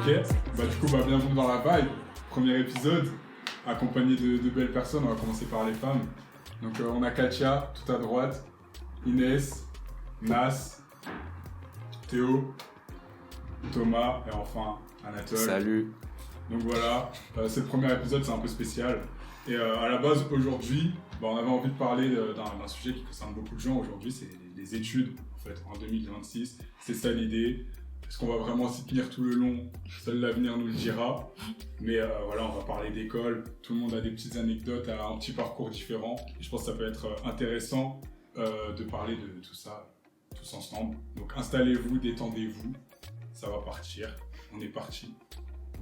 Ok, du coup, bienvenue dans la vibe. Premier épisode, accompagné de belles personnes. On va commencer par les femmes. Donc, on a Katia, tout à droite, Inès, Nas, Théo, Thomas et enfin Anatole. Salut. Donc voilà, c'est le premier épisode, c'est un peu spécial. Et à la base, aujourd'hui, on avait envie de parler d'un sujet qui concerne beaucoup de gens aujourd'hui, c'est les études, en fait, en 2026. C'est ça l'idée. Est-ce qu'on va vraiment s'y tenir tout le long? Seul l'avenir nous le dira. Mais voilà, on va parler d'école. Tout le monde a des petites anecdotes, a un petit parcours différent. Et je pense que ça peut être intéressant de parler de tout ça, tous ensemble. Donc installez-vous, détendez-vous. Ça va partir. On est parti.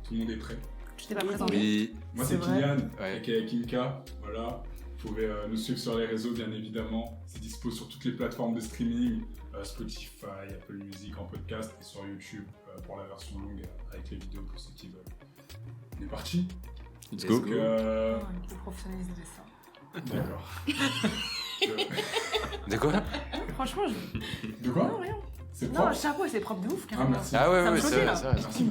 Tout le monde est prêt? Je t'ai pas présenté. Oui. Moi, c'est Kylian, Ouais. aka Kinka. Voilà. Vous pouvez nous suivre sur les réseaux, bien évidemment. C'est dispo sur toutes les plateformes de streaming, Spotify, Apple Music en podcast et sur YouTube pour la version longue avec les vidéos pour ceux qui veulent. On est parti. Let's Donc, go. Le professionnalisme de ça. D'accord. De quoi? Franchement, De quoi? Non, rien. C'est Non, propre. le chapeau, c'est propre de ouf, Ah, carrément. merci. Ah ouais, Ça me ouais, choquait, c'est là. vrai. Merci,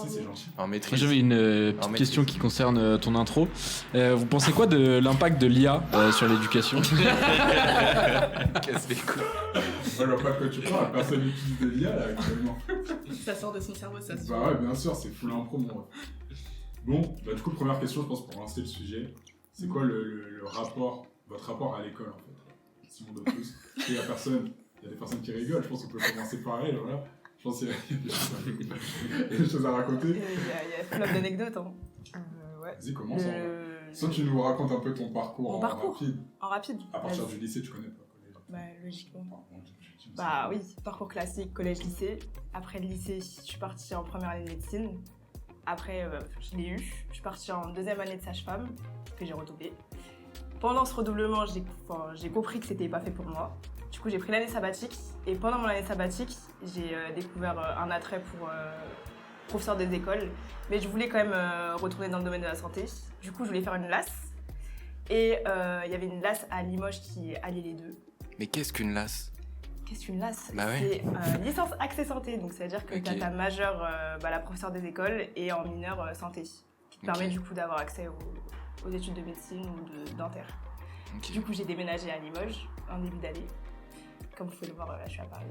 c'est gentil. En Moi, maîtrise. j'avais une En petite maîtrise. question qui concerne ton intro. Vous pensez quoi de l'impact de l'IA sur l'éducation? Casse les couilles. Moi, je vois pas de quoi tu parles, personne n'utilise de l'IA là actuellement. Ça sort de son cerveau, ça se Bah ouais, bien sûr, c'est full impro, moi. Bon, du coup, première question, je pense, pour lancer le sujet. C'est quoi le rapport, votre rapport à l'école, en fait? Si on doit tous. Parce qu'il y a des personnes qui rigolent, je pense qu'on peut commencer par elle, voilà. Je pense qu'il y a des choses à raconter. Il y a flop d'anecdotes, hein. Ouais. Vas-y, commence. Soit tu nous racontes un peu ton parcours Mon en parcours. rapide. En rapide. À partir Vas-y. du lycée, tu connais pas collège. Bah, logiquement. Enfin, bon, je me Bah oui, parcours classique, collège-lycée. Après le lycée, je suis partie en première année de médecine. Après, je l'ai eu. Je suis partie en deuxième année de sage-femme, que j'ai redoublé. Pendant ce redoublement, j'ai compris que c'était pas fait pour moi. Du coup, j'ai pris l'année sabbatique. Et pendant mon année sabbatique, j'ai découvert un attrait pour professeur des écoles. Mais je voulais quand même retourner dans le domaine de la santé. Du coup, je voulais faire une LAS. Et il y avait une LAS à Limoges qui alliait les deux. Mais qu'est-ce qu'une lasse? Qu'est-ce qu'une LAS? Bah ouais. C'est licence accès santé, donc c'est-à-dire que Ok. tu as ta majeure, la professeure des écoles, et en mineur santé, qui te Ok. permet du coup d'avoir accès aux études de médecine ou de dentaire. Ok. Du coup, j'ai déménagé à Limoges en début d'année. Comme vous pouvez le voir, là, je suis à Paris.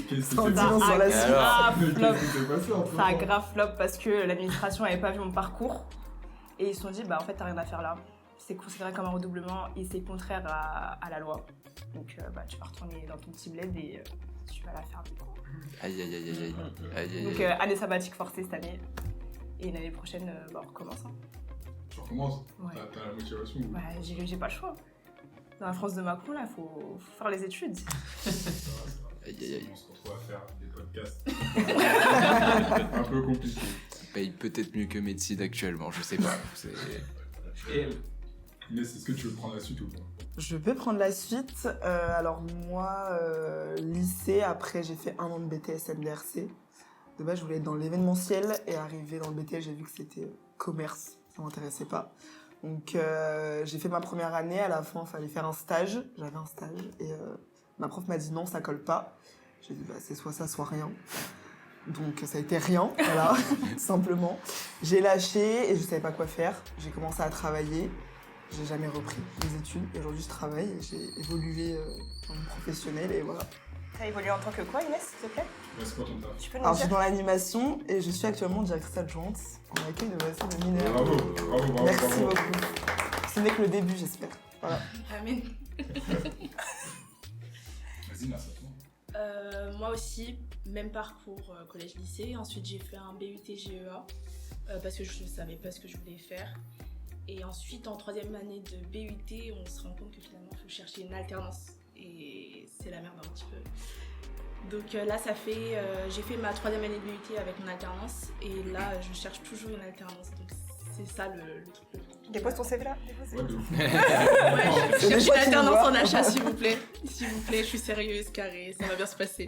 Qu'est-ce Ça qui s'est a Alors. grave flop. Qu'est-ce qui s'est passé entre Ça a grave flop parce que l'administration n'avait pas vu mon parcours. Et ils se sont dit, en fait, t'as rien à faire là. C'est considéré comme un redoublement et c'est contraire à la loi. Donc, tu vas retourner dans ton petit bled et tu vas la faire du coup. Aïe aïe aïe aïe aïe. Aïe aïe Donc, aïe. année sabbatique forcée cette année. Et l'année prochaine, on recommence. Hein. Tu recommences? Ouais. T'as la motivation ou... Bah, j'ai pas le choix. Dans la France de Macron, là, faut faire les études. Aïe aïe aïe. On se retrouve à faire des podcasts. Un peu compliqué. Paye peut-être mieux que médecine actuellement, je sais pas. Inès, est-ce que tu veux prendre la suite ou pas? Je peux prendre la suite. Alors moi, lycée, après j'ai fait 1 an de BTS MDRC. De base, je voulais être dans l'événementiel et arrivé dans le BTS, j'ai vu que c'était commerce. Ça m'intéressait pas. Donc j'ai fait ma première année. À la fin, il fallait faire un stage. J'avais un stage et ma prof m'a dit non, ça colle pas. J'ai dit c'est soit ça, soit rien. Donc ça a été rien, voilà, simplement. J'ai lâché et je savais pas quoi faire. J'ai commencé à travailler. J'ai jamais repris mes études et aujourd'hui je travaille et j'ai évolué dans le professionnel et voilà. T'as évolué en tant que quoi, Inès, s'il te plaît? C'est quoi ton taf? Tu peux nous Alors je suis dire? dans l'animation et je suis actuellement directrice adjointe en accueil de loisirs de mineurs. Bravo, bravo, bravo. Merci bravo. beaucoup. Ce n'est que le début, j'espère. Voilà. Amen. Vas-y, Nas, à toi. Moi aussi, même parcours collège-lycée. Ensuite, j'ai fait un BUT GEA parce que je ne savais pas ce que je voulais faire. Et ensuite, en 3e année de BUT, on se rend compte que finalement, il faut chercher une alternance. Et c'est la merde un petit peu. Donc là, j'ai fait ma 3e année de BUT avec mon alternance. Et là, je cherche toujours une alternance. Donc c'est ça le truc. Dépose ton CV là. Ouais, de ouf. Ouais, je C'est des cherche fois une qu'il nous alternance voit. en achat, s'il vous plaît. S'il vous plaît, je suis sérieuse, carré, ça va bien se passer.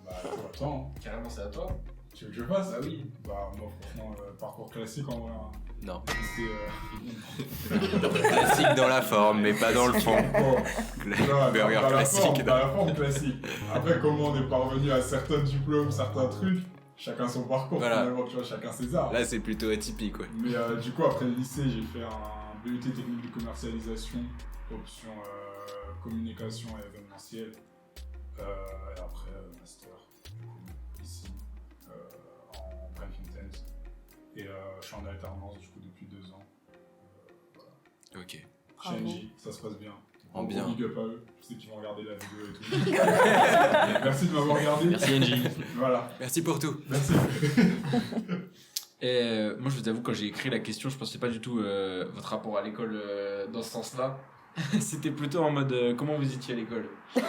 Bah, attends, Carrément, c'est à toi. tu veux que je fasse? Bah oui. Bah, moi, franchement, parcours classique en vrai. Hein. Non. C'était. Classique dans la forme, mais pas dans le fond. Bon, Burger dans la classique. forme, dans la forme classique. Après, comment on est parvenu à certains diplômes, certains trucs, chacun son parcours, Voilà. finalement, tu vois, chacun ses arts. Là, c'est plutôt atypique, ouais. Mais du coup, après le lycée, j'ai fait un BUT technique de commercialisation, option communication et événementiel. Et après, master, du coup, ici, en brand content. Et je suis en alternance, du coup, depuis 2 ans. Voilà. Ok. Bravo. Chez NJ, ça se passe bien. En bien. Big up à eux, je sais qu'ils vont regarder la vidéo et tout. Merci de m'avoir regardé. Merci NJ. Voilà, Merci pour tout. merci. Et moi, je vous avoue, quand j'ai écrit la question, je pensais pas du tout votre rapport à l'école dans ce sens-là. C'était plutôt en mode comment vous étiez à l'école. Oh,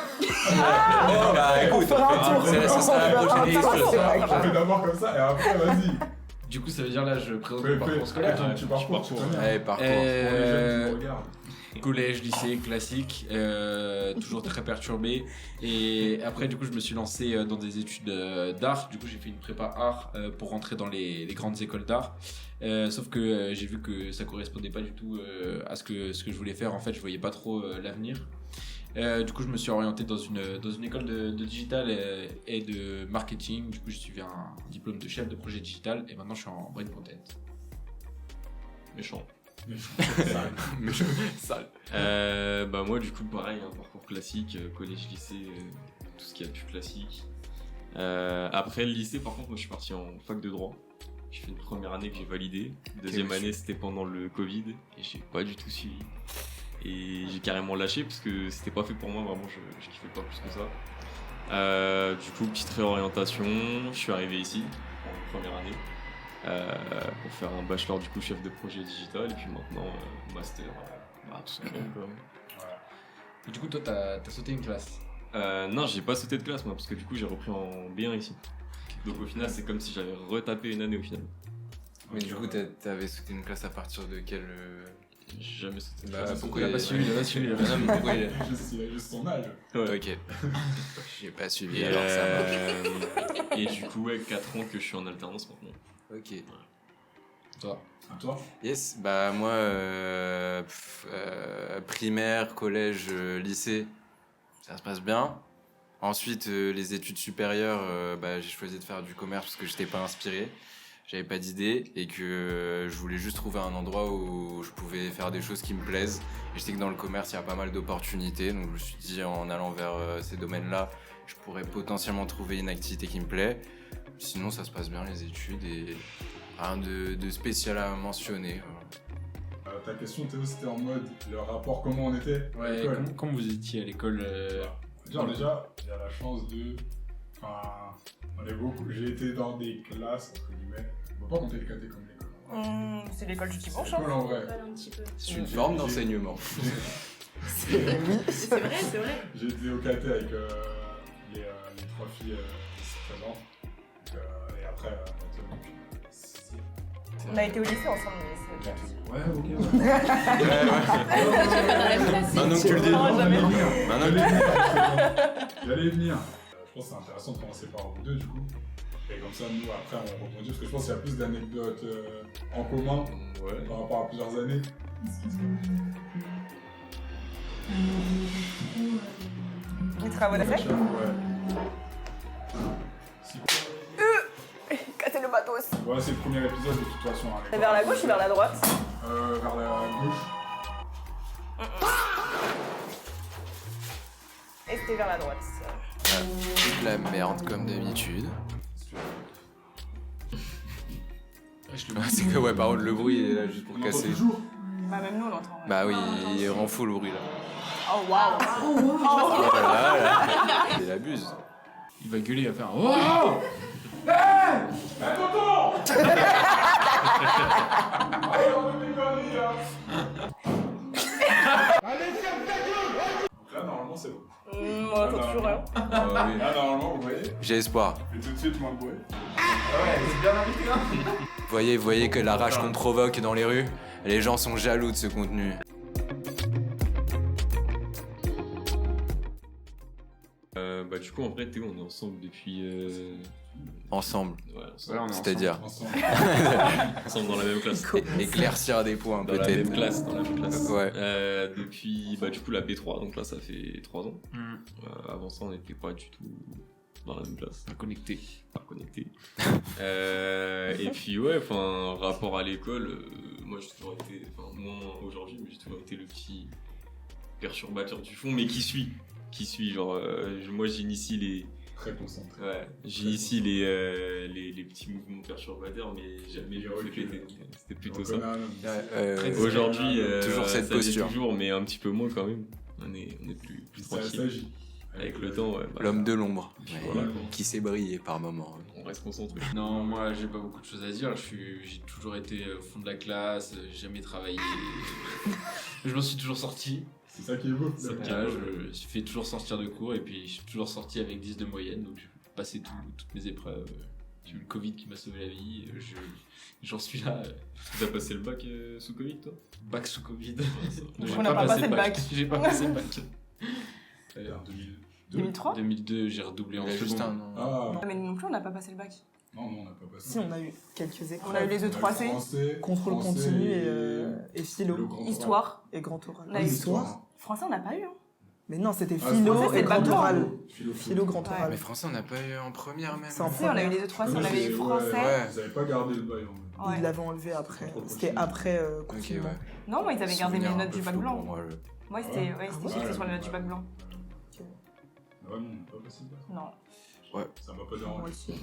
bah écoute, fera un tour. ça sera la On prochaine fera un question. tour. On fait d'abord comme ça et après, vas-y. Du coup, ça veut dire là, je présente Fais, mon parcours scolaire. tu parcours, tu connais. Allez, parcours. Pour les jeunes qui nous regardent. Collège, lycée, classique, toujours très perturbé. Et après, du coup, je me suis lancé dans des études d'art. Du coup, j'ai fait une prépa art pour rentrer dans les grandes écoles d'art. Sauf que j'ai vu que ça correspondait pas du tout à ce que je voulais faire. En fait, je voyais pas trop l'avenir. Du coup, je me suis orienté dans une école de digital et de marketing. Du coup, j'ai suivi un diplôme de chef de projet digital et maintenant je suis en brand content. Méchant. Méchant. Sale. Bah moi du coup pareil, un parcours classique, collège, lycée, tout ce qu'il y a de plus classique. Après le lycée par contre moi je suis parti en fac de droit. J'ai fait une première année que j'ai validée. Deuxième année c'était pendant le Covid et j'ai pas du tout suivi. Et j'ai carrément lâché parce que c'était pas fait pour moi, vraiment je kiffais pas plus que ça. Du coup petite réorientation, je suis arrivé ici en première année. Pour faire un bachelor du coup chef de projet digital et puis maintenant master tout simplement quand même. Voilà. Et du coup, toi, t'as sauté une classe. Non j'ai pas sauté de classe moi parce que du coup j'ai repris en B1 ici. Donc au final c'est comme si j'avais retapé une année au final. Mais du coup, t'avais sauté une classe à partir de quel. J'ai jamais sauté de Bah, classe. pourquoi Il a pas suivi, il a pas suivi. Non, mais pourquoi il a- Il a juste son âge. Ouais. Ok. J'ai pas suivi Et, alors ça marche. et du coup ouais 4 ans que je suis en alternance maintenant. Ok. Toi. À toi. Yes, bah moi, primaire, collège, lycée, ça se passe bien. Ensuite, les études supérieures, bah, j'ai choisi de faire du commerce parce que j'étais pas inspiré, j'avais pas d'idée et que je voulais juste trouver un endroit où je pouvais faire des choses qui me plaisent. Et je sais que dans le commerce, il y a pas mal d'opportunités, donc je me suis dit en allant vers ces domaines-là, je pourrais potentiellement trouver une activité qui me plaît. Sinon, ça se passe bien les études et rien de spécial à mentionner. Ta question Théo c'était en mode le rapport comment on était à Ouais, l'école. comment vous étiez à l'école Genre déjà, il y a la chance de... Enfin, on est beaucoup... J'ai été dans des classes, entre guillemets. On peut pas compter le caté comme l'école. C'est l'école du C'est dimanche. l'école en vrai. Voilà, un petit peu. C'est une forme d'enseignement. C'est oui. C'est vrai, c'est vrai. J'ai été au caté avec les 3 filles ici présentes. Donc, et après, donc, sixième. On a été au lycée ensemble, mais c'est ok. Ouais, ok. Maintenant que tu le dis, Non, jamais. maintenant que J'allais y venir. Je pense que c'est intéressant de commencer par vous deux du coup. Et comme ça, nous après on rebondit parce que je pense qu'il y a plus d'anecdotes en commun Ouais. par rapport à plusieurs années. Les travaux d'affaires. Ouais. Si quoi Casser le matos. Ouais, c'est le premier épisode de toute façon. Hein, C'est vers la gauche ou vers la droite? Vers la gauche. Et c'était vers la droite. de la merde comme d'habitude. C'est que ouais, par contre le bruit il est là juste pour On entend casser. toujours. Bah même nous on entend. Bah oui, il rend fou le bruit là. Oh waouh. Oh là là, il abuse. Il va gueuler, il va faire oh. Allez, on fait des conneries là. Donc là, normalement, c'est bon. On entend toujours rien. Ah oui. Là, normalement, vous voyez, J'ai espoir. et tout de suite, moins de bruit. Vous voyez que la rage qu'on provoque dans les rues, les gens sont jaloux de ce contenu. Bah du coup en vrai Théo on est ensemble depuis Ensemble, ouais, Ouais, ensemble, on est c'est-à-dire Ensemble. ensemble dans la même classe. éclaircir des points Dans la même peut-être. classe, dans la même classe. Ouais. Depuis bah du coup la B3 donc là ça fait 3 ans. Mm. Avant ça on n'était pas du tout dans la même classe. Pas connecté. Pas connecté. Et puis ouais, enfin, rapport à l'école, moi j'ai toujours été, enfin moins aujourd'hui, mais j'ai toujours été le petit perturbateur du fond, mais qui suit, genre, moi j'initie les, Très concentré. ouais, j'initie les petits mouvements perturbateurs, mais jamais je me fais péter. C'était plutôt ça. Aujourd'hui, toujours cette ça l'est posture. toujours, mais un petit peu moins quand même. On est plus Ça tranquille. s'agit. Avec le temps, ouais. bah, L'homme de l'ombre, voilà, ouais, quoi. qui sait briller par moments. On reste concentré. Non, moi j'ai pas beaucoup de choses à dire. J'ai toujours été au fond de la classe, j'ai jamais travaillé. Je m'en suis toujours sorti. C'est ça qui est beau. C'est Voilà, je fais toujours sortir de cours et puis je suis toujours sorti avec 10 de moyenne. Donc j'ai passé toutes mes épreuves. J'ai eu le Covid qui m'a sauvé la vie. J'en suis là. Tu as passé le bac sous Covid, toi? Bac sous Covid. On n'a pas passé le bac. J'ai pas passé le bac. En 2002. 2003 2002, j'ai redoublé en Il y a juste seconde. un an. Ah, Ah, mais nous non plus, on n'a pas passé le bac. non, on n'a pas passé. Si, on a eu quelques écoles. On a eu les E3C, Français, Contrôle français continu et philo. le grand oral. histoire. Et grand oral. On a Ah, eu histoire. Français, on n'a pas eu. Hein. Mais non, c'était Ah, philo français, c'est et le bac grand blanc. oral. Philo, Philo, grand Ouais. oral. Mais français, on n'a pas eu en première même. C'est en Si, on a eu les E3C, on avait eu français. Ouais. Ils n'avaient pas gardé le bail en fait. Ouais. Ils l'avaient enlevé après. Contrôle C'était continu. après Ok, confinement. ouais. Non, moi, ils avaient gardé Souvenir les un notes peu du bac flou blanc. pour moi, Moi, c'était ouais. c'était fixé sur les notes du bac blanc. Ah ouais, non, on n'a pas passé le bac. Non. Ça m'a pas Moi dérangé. aussi.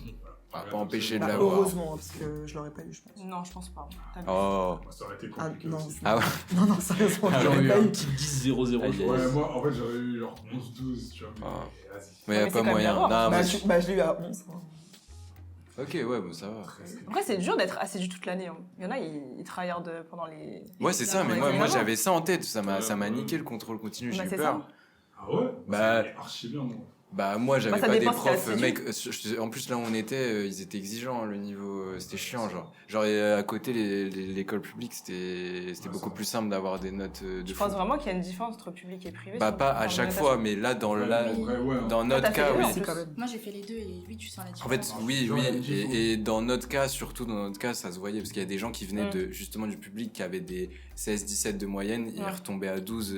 Ah, pas empêché de Bah, l'avoir. heureusement, parce que je l'aurais pas eu, je pense. Non, je pense pas. T'as vu. Oh. Ça aurait été Ah, compliqué non. aussi. Ah ouais. Non, non, sérieusement, Ah, je J'aurais l'aurais eu pas un eu. petit 10-0-0. Aïe, je aïe, pense. Ouais, moi en fait j'aurais eu genre 11-12, tu vois. Mais Ah. vas-y. Mais il mais a c'est pas quand même moyen. d'avoir. Non, Bah, mais je l'ai eu à 11. hein. Ok, ouais, bon, ça va. Après, c'est dur d'être assidu toute l'année. Hein. Il y en a, ils tryhardent pendant les. Ouais, c'est ça, mais les moi examens. j'avais ça en tête. Ça m'a Ouais. niqué le contrôle continu, Bah, j'ai eu c'est peur. Ah ouais Bah- c'est archi bien moi. Bah, moi j'avais ça pas des dépend si t'es profs, assidu. mec. En plus, là où on était, ils étaient exigeants, hein, le niveau. C'était chiant, genre. Genre, à côté, l'école publique, c'était beaucoup plus simple d'avoir des notes de Tu fou. penses vraiment qu'il y a une différence entre public et privé Bah, sur- pas en à chaque notation fois, mais là, dans Ouais, la. en vrai, ouais, hein. Dans t'as notre fait cas, les deux, oui. en Si, plus. quand même. Moi j'ai fait les deux et oui, tu sens la En différence. fait, oui, Genre, oui, il y a une différence. et dans notre cas, surtout dans notre cas, ça se voyait parce qu'il y a des gens qui venaient Mm. de justement du public qui avaient des 16-17 de moyenne, ils Ouais. retombaient à 12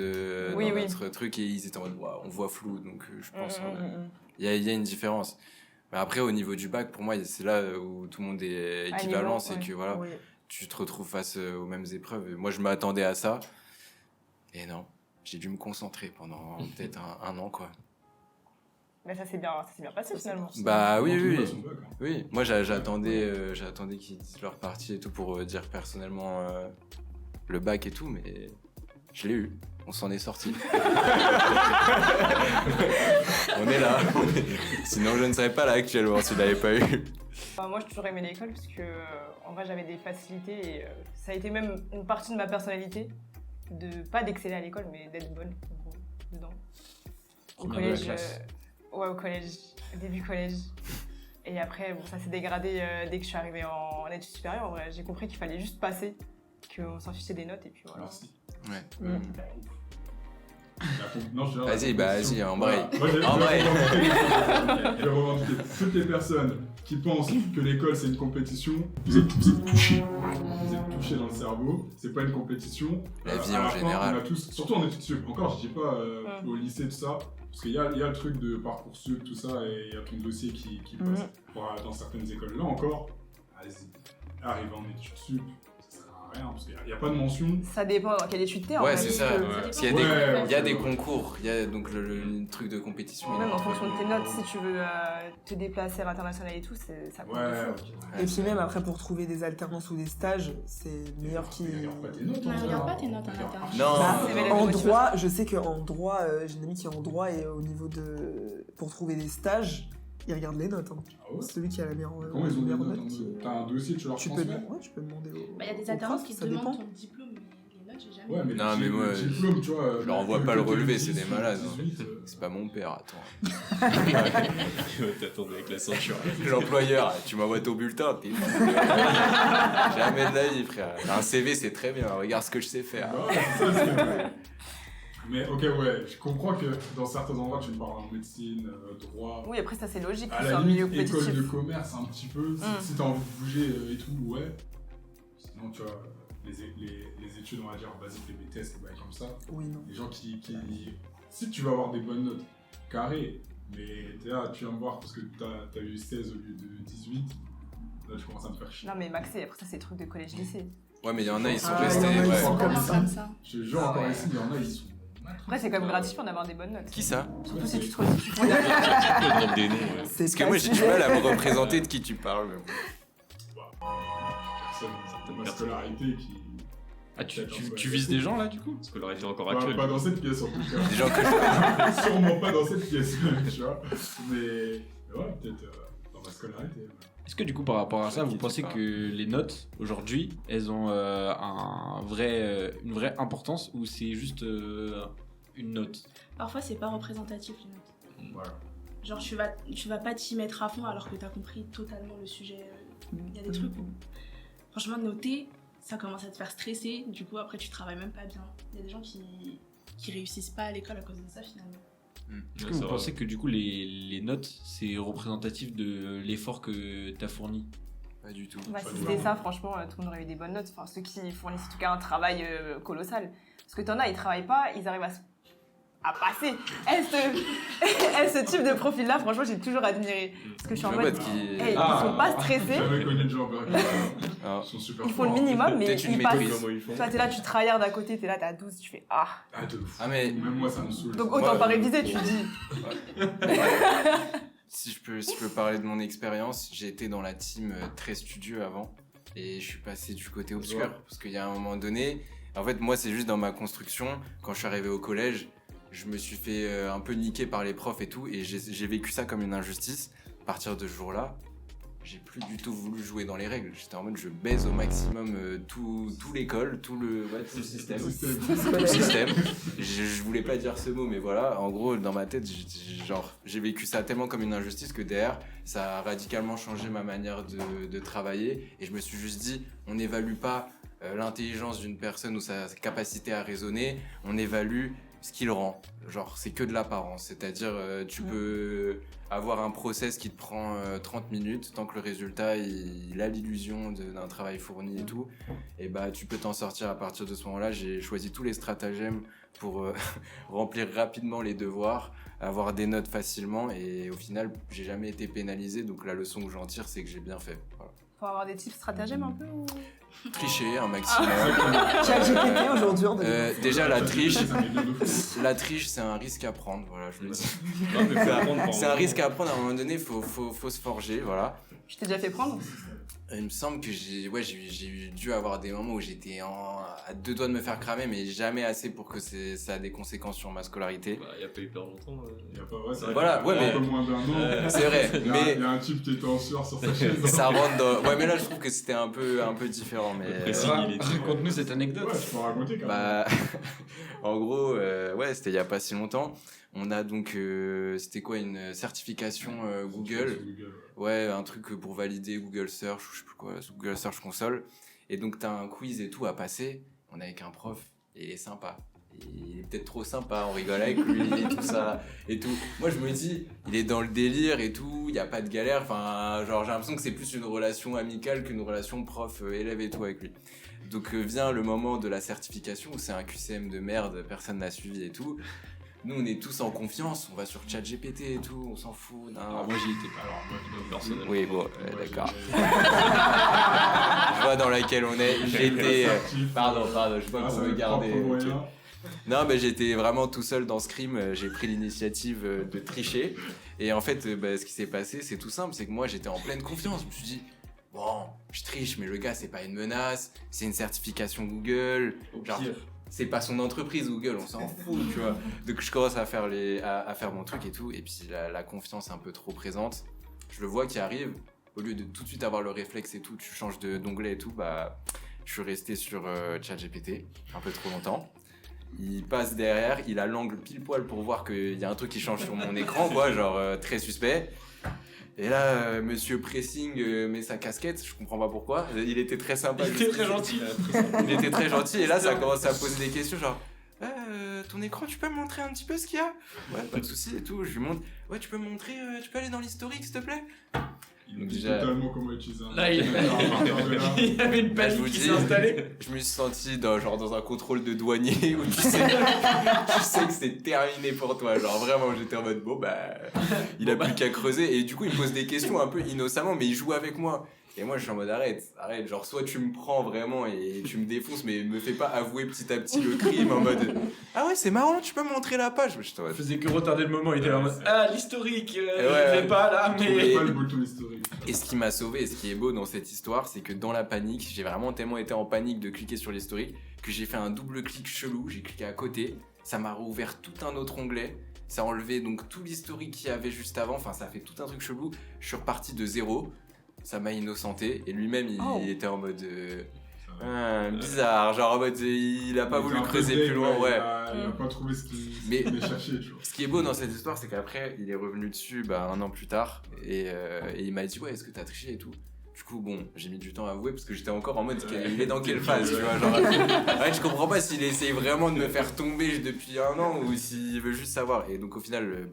Oui, dans oui. notre truc et ils étaient en mode Waouh, on voit flou, donc je pense Mm. il y a une différence. Mais après, au niveau du bac, pour moi, c'est là où tout le monde est À équivalent, niveau, c'est ouais. que voilà, Oui. tu te retrouves face aux mêmes épreuves. Et moi, je m'attendais à ça, et non, j'ai dû me concentrer pendant peut-être un an, quoi. Mais ça s'est bien passé finalement. Bah oui, Tout le oui, monde a oui. son bac, hein. Oui, moi j'attendais qu'ils disent leur partie et tout pour dire personnellement le bac et tout, mais je l'ai eu. On s'en est sorti. On est là. Sinon je ne serais pas là actuellement si je l'avais pas eu. Moi, j'ai toujours aimé l'école parce que, en vrai, j'avais des facilités et ça a été même une partie de ma personnalité de pas d'exceller à l'école, mais d'être bonne en gros, dedans. Au Première de la collège, classe. ouais, au collège, début collège. Et après, bon, ça s'est dégradé dès que je suis arrivée en études supérieures. En vrai, j'ai compris qu'il fallait juste passer, qu'on s'en fichait des notes et puis voilà. Merci. Ouais. Mm. Non, je suis là, Vas-y, la bah, compétition. vas-y, embraye. Voilà. Moi, j'ai Embraye. je vais revendiquer toutes les personnes qui pensent que l'école c'est une compétition. Vous êtes touchés. Vous êtes touchés dans le cerveau. C'est pas une compétition. La vie à en la fin, général. on a tous, surtout en études sup. Encore, je dis pas au lycée tout ça. Parce qu'il y a le truc de Parcoursup, tout ça, et il y a ton dossier qui passe dans certaines écoles. Là encore, allez-y, arrivez en études sup, ça sert à rien, parce qu'il n'y a pas de mention. Ça dépend dans quelle étude t'es. en Ouais, fait, c'est ça. parce que- Ouais. Parce qu'il y a Ouais, il y a des ouais. concours, il y a donc le truc de compétition. Même en fonction de tes notes, si tu veux te déplacer à l'international et tout, ça compte de Ouais, fou. ok. Et puis même après pour trouver des alternances ou des stages, c'est meilleur qu'ils... Regarde pas tes notes, Non, hein, regarde ça. pas tes notes en interne. Non. Bah, c'est valable en de droit, je sais qu'en droit, j'ai une amie qui est en droit et au niveau de... Pour trouver des stages, ils regardent les notes. Hein. Ah ouais. Celui qui a la meilleure, Comment ils ont des meilleure notes note, T'as un dossier, tu leur tu peux, transmets. ouais, tu peux demander au... Bah, il y a des au alternances prof, qui te ça demandent dépend. ton diplôme, mais les notes, j'ai jamais. Ouais, mais Non, le mais moi, diplôme, tu vois. je leur envoie que pas le t'aies relevé, 10, c'est des malades, hein. 18, C'est pas mon père, attends. T'attendais avec la ceinture. L'employeur, tu m'envoies ton bulletin, t'es fou. Jamais de la vie, frère. Un CV, c'est très bien, regarde ce que je sais faire. Ouais, c'est ça, c'est- Mais ok, ouais, je comprends que dans certains endroits, tu me parles en médecine, droit. Oui, après, ça c'est logique, À c'est la un milieu limite, école de compétitif. commerce, un petit peu. Si t'as envie de bouger et tout, ouais. Sinon, tu vois, les études, on va dire, basiques, les BTS, les bails comme ça. Oui, non. Les gens qui. Si tu veux avoir des bonnes notes, carré, Mais t'es là, tu viens me voir parce que t'as eu 16 au lieu de 18. Là, tu commences à me faire chier. Non, mais Maxé, après ça, c'est trucs de collège-lycée. Ouais, mais il y en a, ils sont Ah, restés. il y en a, ils Ouais. sont comme Vraiment ça. comme ça. Je te jure, encore ouais. ici, il y en a, ils sont. Après, c'est quand même gratifiant d'avoir des bonnes notes. Qui ça? Surtout si tu te retrouves. Tu peux drop des noms, ouais. C'est Parce que moi, j'ai du mal à me représenter de qui tu parles. Mais bon. Personne, Certaines ma personnes. scolarité qui. Ah, tu vises des gens là du coup? Scolarité encore Pas, actuelle. pas dans cette pièce en tout cas. Des gens que je Sûrement pas dans cette pièce, tu vois. Mais ouais, peut-être dans ma scolarité. Ouais. Est-ce que du coup par rapport à ça, Qui vous tu pensez parles que les notes aujourd'hui, elles ont une vraie importance ou c'est juste une note? Parfois, c'est pas représentatif les notes. Voilà. Genre, tu vas pas t'y mettre à fond alors que t'as compris totalement le sujet. Il y a des trucs où, franchement, noter, ça commence à te faire stresser. Du coup, après, tu travailles même pas bien. Il y a des gens qui réussissent pas à l'école à cause de ça, finalement. Est-ce Ouais, que c'est vous vrai. pensez que du coup les notes c'est représentatif de l'effort que t'as fourni? Pas du tout. Bah, Pas si de c'était mal. ça, franchement, tout le monde aurait eu des bonnes notes. Enfin, ceux qui fournissent en tout cas un travail colossal. Parce que t'en as, ils travaillent pas, ils arrivent à passer. Ce type de profil-là, franchement, j'ai toujours admiré. Parce que je suis en En mode, mode qui. hey, Ah. ils sont pas stressés, J'ai jamais connu de gens Ah. Ils sont super ils font le forts. minimum, mais Peut-être une ils passent. maîtrise. Comment ils font? Toi, t'es là, tu tryhards à côté, t'es là, t'as 12, tu fais ah. Ah, de ouf. Ah, mais Même moi, ça me saoule. Donc autant Ouais. pas réviser, tu dis. si je peux parler de mon expérience, j'ai été dans la team très studieux avant et je suis passé du côté obscur Ouais. parce qu'il y a un moment donné, en fait moi c'est juste dans ma construction, quand je suis arrivé au collège, je me suis fait un peu niquer par les profs et tout et j'ai vécu ça comme une injustice. À partir de ce jour-là, j'ai plus du tout voulu jouer dans les règles. J'étais en mode je baise au maximum tout l'école, tout le système. Tout le système. Je voulais pas dire ce mot, mais voilà, en gros, dans ma tête, j'ai vécu ça tellement comme une injustice que derrière, ça a radicalement changé ma manière de travailler. Et je me suis juste dit, on n'évalue pas l'intelligence d'une personne ou sa capacité à raisonner, on évalue ce qu'il rend. Genre, c'est que de l'apparence. C'est-à-dire, tu peux avoir un process qui te prend 30 minutes, tant que le résultat, il a l'illusion d'un travail fourni et tout, et bah tu peux t'en sortir à partir de ce moment-là. J'ai choisi tous les stratagèmes pour remplir rapidement les devoirs, avoir des notes facilement, et au final, j'ai jamais été pénalisé, donc la leçon que j'en tire, c'est que j'ai bien fait. Voilà. Faut avoir des types stratagèmes un peu ou... Tricher un maximum. ChatGPT aujourd'hui, on Déjà, la triche, Ça met bien de fou. la triche, c'est un risque à prendre, voilà, je le dis. Non, mais faut apprendre par C'est un moment. risque à prendre, à un moment donné, faut se forger, voilà. Je t'ai déjà fait prendre. Il me semble que j'ai dû avoir des moments où j'étais à deux doigts de me faire cramer, mais jamais assez pour que ça a des conséquences sur ma scolarité. Bah, y a pas hyper longtemps. Il y a pas, ouais, c'est vrai Voilà, qu'il y a ouais, mais- un peu moins d'un an. C'est vrai, Il y a- mais il y a un type qui était en sueur sur sa chaise. ça rentre dans... Ouais, mais là, je trouve que c'était un peu différent, mais... précis. il est- Raconte-nous cette anecdote. Ouais, je peux raconter quand même. Bah, en gros, ouais, c'était il y a pas si longtemps. On a donc, c'était quoi, une certification Google. Ouais, un truc pour valider Google Search, ou je sais plus quoi, Google Search Console. Et donc, t'as un quiz et tout à passer. On est avec un prof, et il est sympa. Il est peut-être trop sympa, on rigole avec lui, et tout ça, et tout. Moi, je me dis, il est dans le délire et tout, il n'y a pas de galère. Enfin, genre, j'ai l'impression que c'est plus une relation amicale qu'une relation prof-élève et tout avec lui. Donc, vient le moment de la certification où c'est un QCM de merde, personne n'a suivi et tout. Nous, on est tous en confiance, on va sur ChatGPT et tout, on s'en fout. Non. Ah, moi j'y étais pas. Alors, moi, Personnellement. Oui, bon, moi, d'accord. j'ai- Je vois dans laquelle on est. J'étais. Assertif. Pardon, je vois Ah, que ça vous va être regardez. propre, ok. moyen. Non, mais j'étais vraiment tout seul dans Scream. J'ai pris l'initiative de tricher. Et en fait, ce qui s'est passé, c'est tout simple. C'est que moi, j'étais en pleine confiance. Je me suis dit, bon, je triche, mais le gars, c'est pas une menace. C'est une certification Google. Au Genre, pire. c'est pas son entreprise Google, on s'en fout, tu vois. Donc je commence à faire mon truc et tout, et puis la confiance un peu trop présente, je le vois qui arrive, au lieu de tout de suite avoir le réflexe et tout, tu changes d'onglet et tout, bah je suis resté sur ChatGPT un peu trop longtemps. Il passe derrière, il a l'angle pile poil pour voir qu'il y a un truc qui change sur mon écran, quoi, genre très suspect. Et là, monsieur Pressing met sa casquette, je comprends pas pourquoi. Il était très sympa. Il était très gentil. Il était très gentil et là ça a commencé à poser des questions genre ton écran tu peux me montrer un petit peu ce qu'il y a? Ouais, pas de souci et tout, je lui montre. Ouais, tu peux me montrer, tu peux aller dans l'historique s'il te plaît? Il Donc dit déjà- totalement comment utiliser un Là, il y avait une Bah, je panique vous qui dis, s'est installée. je me suis senti dans un contrôle de douanier où tu sais que c'est terminé pour toi. Genre vraiment, j'étais en mode bon bah, il a plus qu'à creuser. Et du coup, il me pose des questions un peu innocemment, mais il joue avec moi. Et moi, je suis en mode arrête. Genre, soit tu me prends vraiment et tu me défonces, mais me fais pas avouer petit à petit le crime en mode ah ouais, c'est marrant, tu peux me montrer la page. Je Il faisait que retarder le moment, il était là en mode ah, l'historique, je ouais. l'ai pas là, Je mais. trouvais pas le bouton historique. Et ce qui m'a sauvé, et ce qui est beau dans cette histoire, c'est que dans la panique, j'ai vraiment tellement été en panique de cliquer sur l'historique que j'ai fait un double clic chelou, j'ai cliqué à côté, ça m'a rouvert tout un autre onglet, ça a enlevé donc tout l'historique qu'il y avait juste avant, enfin ça a fait tout un truc chelou, je suis reparti de zéro, ça m'a innocenté, et lui-même il était en mode bizarre, genre en mode il a pas voulu creuser plus loin, ouais. Il a pas trouvé ce qu'il Mais- voulait chercher, tu vois. Ce qui est beau dans cette histoire, c'est qu'après, il est revenu dessus un an plus tard et il m'a dit ouais, est-ce que t'as triché et tout. Du coup, bon, j'ai mis du temps à avouer parce que j'étais encore en mode il est dans quelle phase, tu vois. Genre, ouais, je comprends pas s'il essaye vraiment de me faire tomber depuis un an ou s'il veut juste savoir. Et donc au final,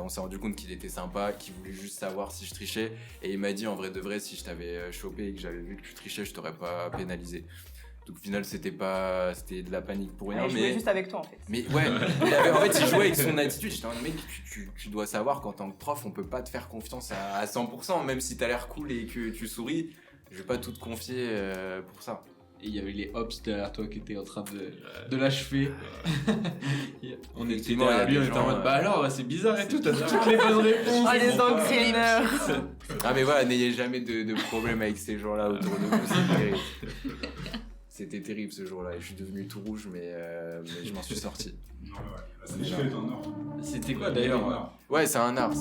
on s'est rendu compte qu'il était sympa, qu'il voulait juste savoir si je trichais. Et il m'a dit en vrai de vrai, si je t'avais chopé et que j'avais vu que tu trichais, je t'aurais pas pénalisé. Donc au final, c'était de la panique pour rien, Ouais, je jouais juste avec toi en fait. mais ouais, en fait, il jouait avec son attitude. J'étais en mode, mec, tu dois savoir qu'en tant que prof, on peut pas te faire confiance à 100%, même si t'as l'air cool et que tu souris. Je vais pas tout te confier pour ça. Et il y avait les hops derrière toi qui étaient en train de l'achever. On était Effectivement, derrière il y lui, a on des était en gens, mode bah alors, c'est bizarre et tout, t'as toutes les bonnes réponses. Oh les entraîneurs. Ah, mais voilà, n'ayez jamais de problème avec ces gens-là autour de vous, c'est terrible. C'était terrible ce jour-là. Je suis devenu tout rouge, mais je m'en suis sorti. Non, ouais. La tricherie est un art. C'était quoi d'ailleurs Ouais, c'est un art.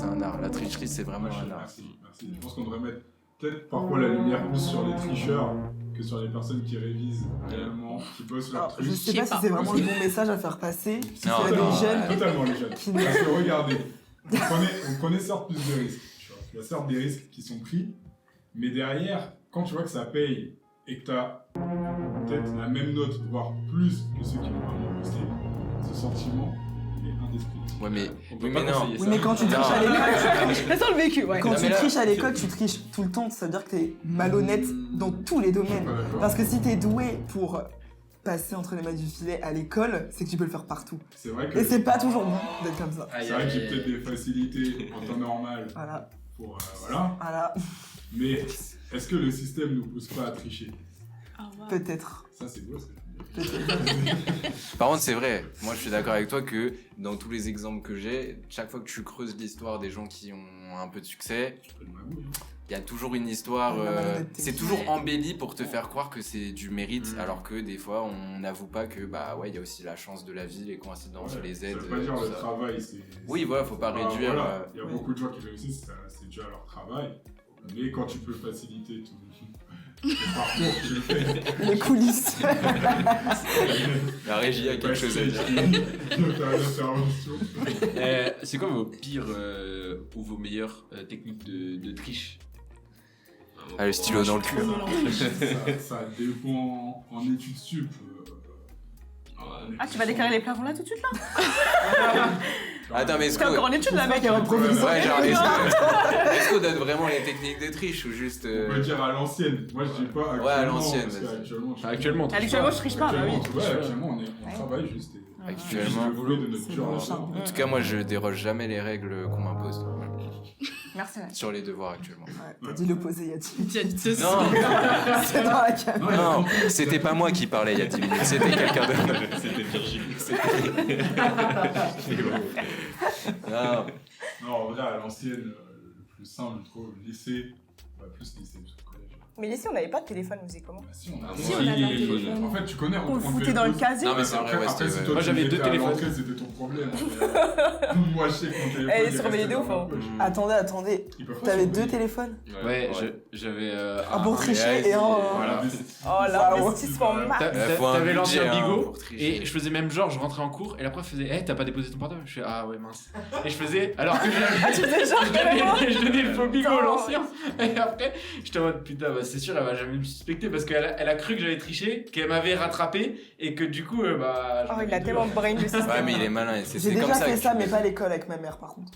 La tricherie, c'est vraiment un art. Merci. Je pense qu'on devrait mettre peut-être parfois la lumière plus sur les tricheurs que sur les personnes qui révisent réellement, qui bossent leur Alors, truc. je sais pas si c'est vraiment le bon message à faire passer. Si Non, c'est non, des jeunes. Totalement les jeunes. Qui- Parce que regardez, on prenait certes plus de risques. Tu vois. Il y a certes des risques qui sont pris, mais derrière, quand tu vois que ça paye et que tu as peut-être la même note, voire plus que ceux qui l'ont vraiment bossé, ce sentiment, il est indescriptible. Ouais, mais, On peut oui, pas mais non. conseiller Oui, mais quand tu Non. triches à l'école, Ça sent le vécu, ouais. quand Non, tu mais là- triches à l'école, tu triches tout le temps. Ça veut dire que t'es malhonnête dans tous les domaines. Pas d'accord. Parce que si t'es doué pour passer entre les mailles du filet à l'école, c'est que tu peux le faire partout. C'est vrai que Et c'est pas toujours bon d'être comme ça. c'est vrai que j'ai peut-être des facilités en temps normal Voilà, pour voilà, voilà, mais est-ce que le système nous pousse pas à tricher? Au revoir. peut-être. Ça c'est beau, c'est Par contre, c'est vrai. Moi, je suis d'accord avec toi que dans tous les exemples que j'ai, chaque fois que tu creuses l'histoire des gens qui ont un peu de succès, il y a toujours une histoire. C'est toujours embelli pour te faire croire que c'est du mérite, alors que des fois, on n'avoue pas que il y a aussi la chance de la vie, les coïncidences, les aides. Ça veut pas dire tout le ça. travail, c'est. Oui, voilà, faut pas réduire. Voilà. Il y a beaucoup de gens qui réussissent, c'est dû à leur travail. Mais quand tu peux faciliter tout le parcours, tu le fais. Les coulisses. La régie a quelque chose à dire. De faire l'intervention. C'est quoi vos pires ou vos meilleures techniques de triche? Ah, le stylo dans le cul. Ça dépend en études sup. Ah, tu vas déclarer les plafonds là tout de suite là? Attends, mais est-ce T'es encore en études là, mec? Ouais, genre, est-ce qu'on donne vraiment les techniques de triche ou juste. On peut dire à l'ancienne. Moi je dis pas actuellement. Ouais, à l'ancienne, parce vas-y. qu'actuellement, je- Actuellement, Actuellement, je triche pas, bah oui. Actuellement, on travaille juste. Actuellement. Le boulot de notre C'est jour bon, là. ça. En tout cas, moi, je déroge jamais les règles qu'on m'impose. Merci, mec. Sur les devoirs actuellement. Ouais, t'as dit l'opposé, Yati. Tu as dit ceci. Non, C'est dans la caméra. non, c'était pas moi qui parlais il y a 10 minutes, c'était quelqu'un d'autre. C'était Virgile. Non. Non, en vrai, à l'ancienne, le plus simple, je trouve, lycée. Plus lycée, parce que collège. Mais ici, on n'avait pas de téléphone, vous faisiait comment? Bah, si, on a Si, on avait un téléphone. En fait, tu connais. On le devait foutait dans le tous- casier? Non, mais c'est vrai, ouais, Après, c'était. si toi, Moi, tu j'avais l'étais deux à téléphones. l'entrée, c'était ton problème. Moi, je sais que mon téléphone. Elle est il surveillée restait de ouf, dans ma hein. poche. Attendez. Ils peuvent pas T'avais surveiller. deux téléphones? Ouais, j'avais Un pour tricher et un. Voilà. Oh, l'investissement Voilà. marque. Faut un T'avais lancé budget, un hein, bigot pour tricher. et je faisais même genre, je rentrais en cours et la prof faisait t'as pas déposé ton portable? Je fais ah ouais mince. Et je faisais alors que Ah, tu faisais genre carrément? je donnais le faux bigot Putain. l'ancien. Et après, j'étais en mode putain, c'est sûr, elle va jamais me suspecter parce qu'elle a cru que j'avais triché, qu'elle m'avait rattrapé et que du coup, Oh, il a tellement brain le système. Ouais, mais il est malin, et c'est J'ai comme déjà ça fait que ça, tu- mais pas à l'école avec ma mère par contre.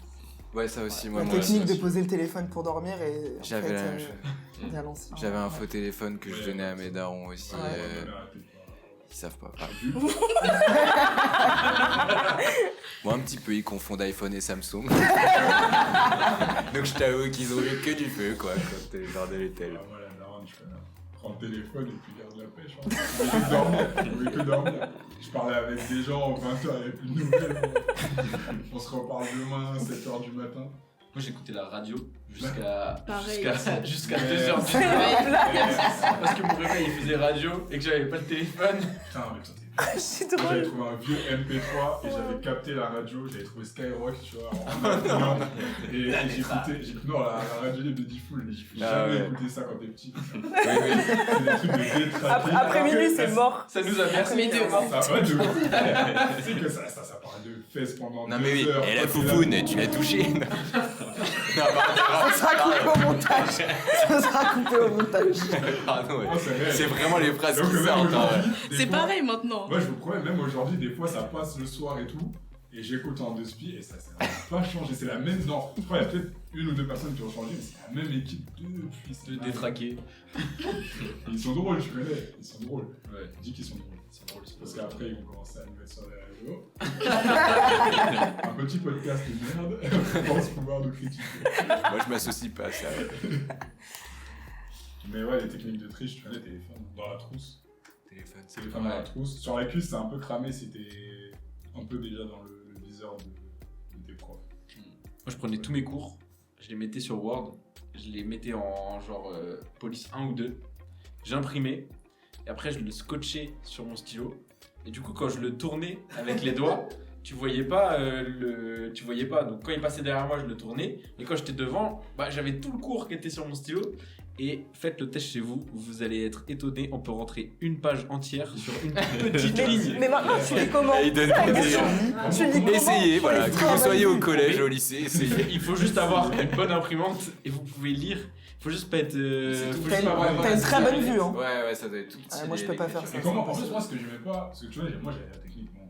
Ouais, ça aussi, moi. La moi, technique ça de aussi. poser le téléphone pour dormir et en J'avais fait, la même chose. à l'ancien. J'avais un faux téléphone que je Ouais, donnais à mes darons aussi. Ouais. Ils savent pas. Moi, un petit peu, ils confondent iPhone et Samsung. Donc, je t'avoue qu'ils ont eu que du feu, quoi, quand t'es genre de l'hôtel. Ah, voilà, daronne, je prends le téléphone et puis garde la pêche. Hein. Je voulais que dormir, je voulais que dormir. Je parlais avec des gens, 20h, il n'y avait plus de nouvelles. On se reparle demain, 7h du matin. Moi j'écoutais la radio jusqu'à Pareil. jusqu'à Mais- 2h du matin. Parce que mon réveil il faisait radio et que j'avais pas le téléphone. Putain, mais toi, C'est moi, j'avais drôle. trouvé un vieux MP3 et j'avais capté la radio, j'avais trouvé Skyrock, tu vois, en appuyant. Et j'écoutais, non, la radio des Beautiful, j'ai Ah jamais ouais. écouté ça quand t'es petit. Oui, oui. C'est des trucs de détraqués. Après minuit, c'est mort. Ça nous a bercé. Après minuit, c'est mort. Ça va de fou. Tu sais que ça parle de fesses pendant Non, 2 mais oui. heures. Et la Toi, t'es là. foufoune, tu l'as touchée. Ça sera coupé au montage. Ça sera coupé au montage. Pardon, ouais. Oh, c'est réel. C'est vraiment les phrases Donc, qui même sortent. hein. aujourd'hui, des C'est fois- pareil maintenant. Moi, je vous promets, même aujourd'hui, des fois, ça passe le soir et tout. Et j'écoute en deux spi et ça n'a pas changé. C'est la même. Non, je crois qu'il y a peut-être une ou deux personnes qui ont changé, mais c'est la même équipe depuis. De détraquer. Ils sont drôles, je connais. Ils sont drôles. Ouais. Je dis qu'ils sont drôles. C'est drôle. Parce qu'après, ils vont commencer à nous mettre sur les réseaux. Un petit podcast de merde. Je pense pouvoir nous critiquer. Moi, je m'associe pas à ça. Mais ouais, les techniques de triche, tu connais, téléphone dans la trousse. Téléphone, c'est Téléphone dans la trousse. Sur la cuisse, c'est un peu cramé si t'es un peu déjà dans le viseur de tes profs. Moi je prenais tous mes cours, je les mettais sur Word, je les mettais en genre police 1 ou 2, j'imprimais et après je le scotchais sur mon stylo. Et du coup quand je le tournais avec les doigts, tu voyais pas tu voyais pas. Donc quand il passait derrière moi, je le tournais et quand j'étais devant, bah, j'avais tout le cours qui était sur mon stylo. Et faites le test chez vous, vous allez être étonné, on peut rentrer une page entière sur une petite ligne. Mais maintenant, tu lis comment Et il donne C'est la des- question. Tu lis comment Essayez, pour voilà. les Que vous soyez au collège, au lycée, essayez. Il faut juste avoir une bonne imprimante et vous pouvez lire. Il faut juste pas être. C'est tout. faut T'as juste pas avoir une- t'as une très bonne vue, hein. Ouais, ouais, ça doit être tout petit. Ouais, moi, je peux pas faire ça. Et comment, en plus, moi, ce que j'aimais pas, parce que tu vois, moi, j'avais la technique, bon,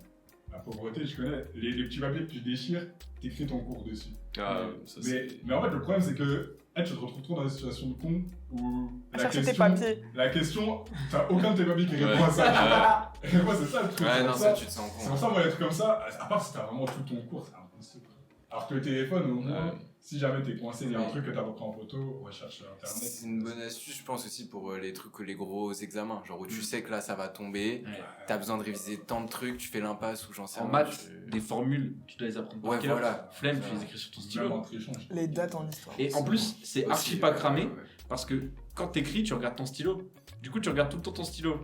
la pauvreté, je connais, les petits papiers que tu déchires, t'écris ton cours dessus. Ah, ça, c'est- Mais en fait, le problème, c'est que tu te retrouves trop dans des situations de con où Chercher tes papiers. la question, t'as aucun de tes papiers qui répond Ouais. à ça. Et moi, c'est ça le truc. Ouais, c'est non, pour ça, tu te sens C'est pour con. ça, moi, les trucs comme ça, à part si t'as vraiment tout ton cours, c'est impossible. Alors que le téléphone, au moins, Ouais. si jamais t'es coincé, il y a un Ouais. truc que t'as repris en photo, recherche sur internet. C'est une bonne astuce, je pense aussi pour les trucs, les gros examens. Genre où tu sais que là ça va tomber, Ouais. t'as besoin de réviser tant de trucs, tu fais l'impasse ou j'en sais En rien. maths, des formules, tu dois les apprendre par Ouais, cœur. voilà. Flemme, tu les écris sur ton Même stylo. en trichant. Les dates en histoire. Et en plus, c'est archi Aussi, pas ouais, cramé ouais, ouais. parce que quand t'écris, tu regardes ton stylo. Du coup, tu regardes tout le temps ton stylo.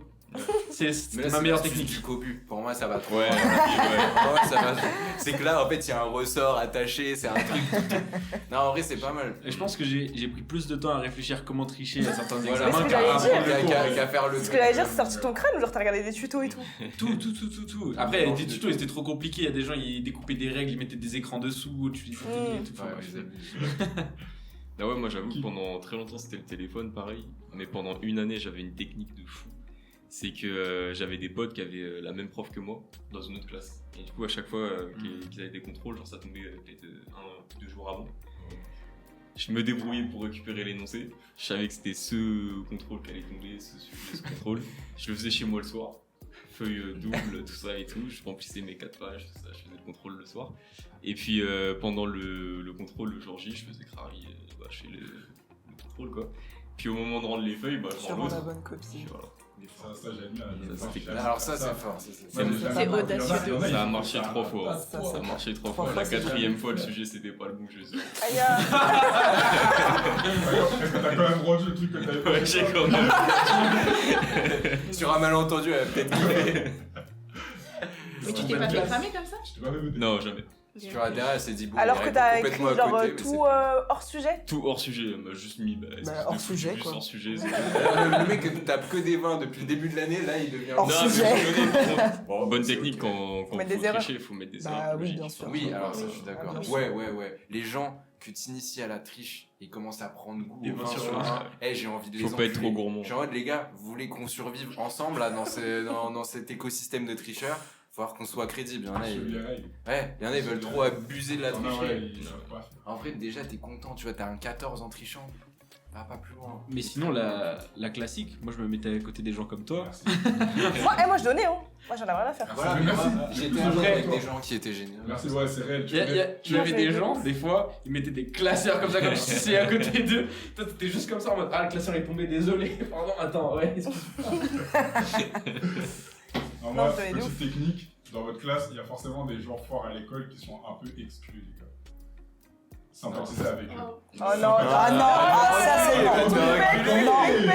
C'est Mais là, ma c'est meilleure l'astuce technique. du cobu. Pour moi, ça va trop. Ouais, loin. ouais. Ouais, ça va. C'est que là, en fait, il y a un ressort attaché, c'est un truc. Non, en vrai, c'est pas mal. Et je pense que j'ai pris plus de temps à réfléchir comment tricher à certains Voilà. examens C'est ce que qu'à j'allais apprendre dire. le cours. Qu'à faire le Ce truc. que j'allais dire, c'est sorti de ton crâne ou genre t'as regardé des tutos et tout Tout. Après, les tutos, ils étaient trop compliqués. Il y a des gens, ils découpaient des règles, ils mettaient des écrans dessous, tu les faisais et tout. Enfin, Ouais, bref. les amis. Ah ouais, moi j'avoue que pendant très longtemps c'était le téléphone, pareil. Mais pendant une année, j'avais une technique de fou. C'est que j'avais des potes qui avaient la même prof que moi dans une autre classe. Et du coup, à chaque fois qu'ils avaient des contrôles, genre ça tombait peut-être 1 ou 2 jours avant. Je me débrouillais pour récupérer l'énoncé. Je savais que c'était ce contrôle qui allait tomber, ce contrôle. Je le faisais chez moi le soir. Feuille double, tout ça et tout. Je remplissais mes 4 pages, tout ça. Je faisais le contrôle le soir. Et puis pendant le contrôle, le jour J, je faisais crari je fais le contrôle quoi. Puis au moment de rendre les feuilles, je Tu Oh, rends rends la l'autre. bonne copie. Voilà. Ça, j'aime bien. Ça, c'était J'aime Alors, bien ça, c'est fort. ça, c'est Ouais, fort. mais C'est il y en a- audacieux. il y en a, Ça a ils- marché 3 fois. Ça, Ça a marché 3 trois fois. fois, La c'est 4e bien. fois, le sujet c'était pas le bon, je les ai. Aïe. Est-ce que t'as quand même rendu le truc que t'avais Ouais, j'ai quand même. Sur un malentendu, elle a peut-être kiffé. Mais tu t'es pas fait cramer comme ça Je t'ai pas même Non, jamais. Sur la derrière, elle s'est dit bon. Alors il que répond t'as écrit complètement à genre côté, mais tout hors sujet. Tout hors sujet, elle m'a juste mis. hors sujet, juste quoi. hors sujet. c'est- Le mec qui tape que des 20 depuis le début de l'année, là, il devient. Hors Non, sujet. Bon, bonne technique quand Faut mettre faut des erreurs. tricher, il faut mettre des Bah erreurs. oui, logiques. bien sûr. Oui, alors ça, je suis d'accord. Ah, bien Ouais. Les gens que t'inities à la triche, ils commencent à prendre goût Des au 20 20 sur sur 20. 20. Eh, j'ai envie de les Faut pas être enculer. trop gourmand. Genre, les gars, vous voulez qu'on survive ensemble là, dans cet écosystème de tricheurs? Faut voir qu'on soit crédible. Il y en a, Je ils... les règles. Ouais, il y en a, ils veulent trop abuser de la Il y en a, tricherie. ouais, ils savent pas faire. En vrai, déjà, t'es content, tu vois, t'as un 14 en trichant. Va pas plus loin. Mais sinon, la classique, moi je me mettais à côté des gens comme toi. Merci. Moi, je donnais, hein. Moi, j'en avais rien à faire. Voilà, mais merci. J'étais Après, avec toi. des gens qui étaient géniaux. Merci, ouais, c'est réel. Tu avais des gens, des fois, ils mettaient des classeurs comme ça, comme si c'est à côté d'eux. Toi, t'étais juste comme ça en mode ah, le classeur est tombé, désolé. Pardon, attends, ouais. Alors moi, Non, je te l'ai petite technique, dans votre classe, il y a forcément des gens forts à l'école qui sont un peu exclus, les gars. Sympathisez avec eux. Oh non, ça c'est Ah, bon. t'as Non, reculé.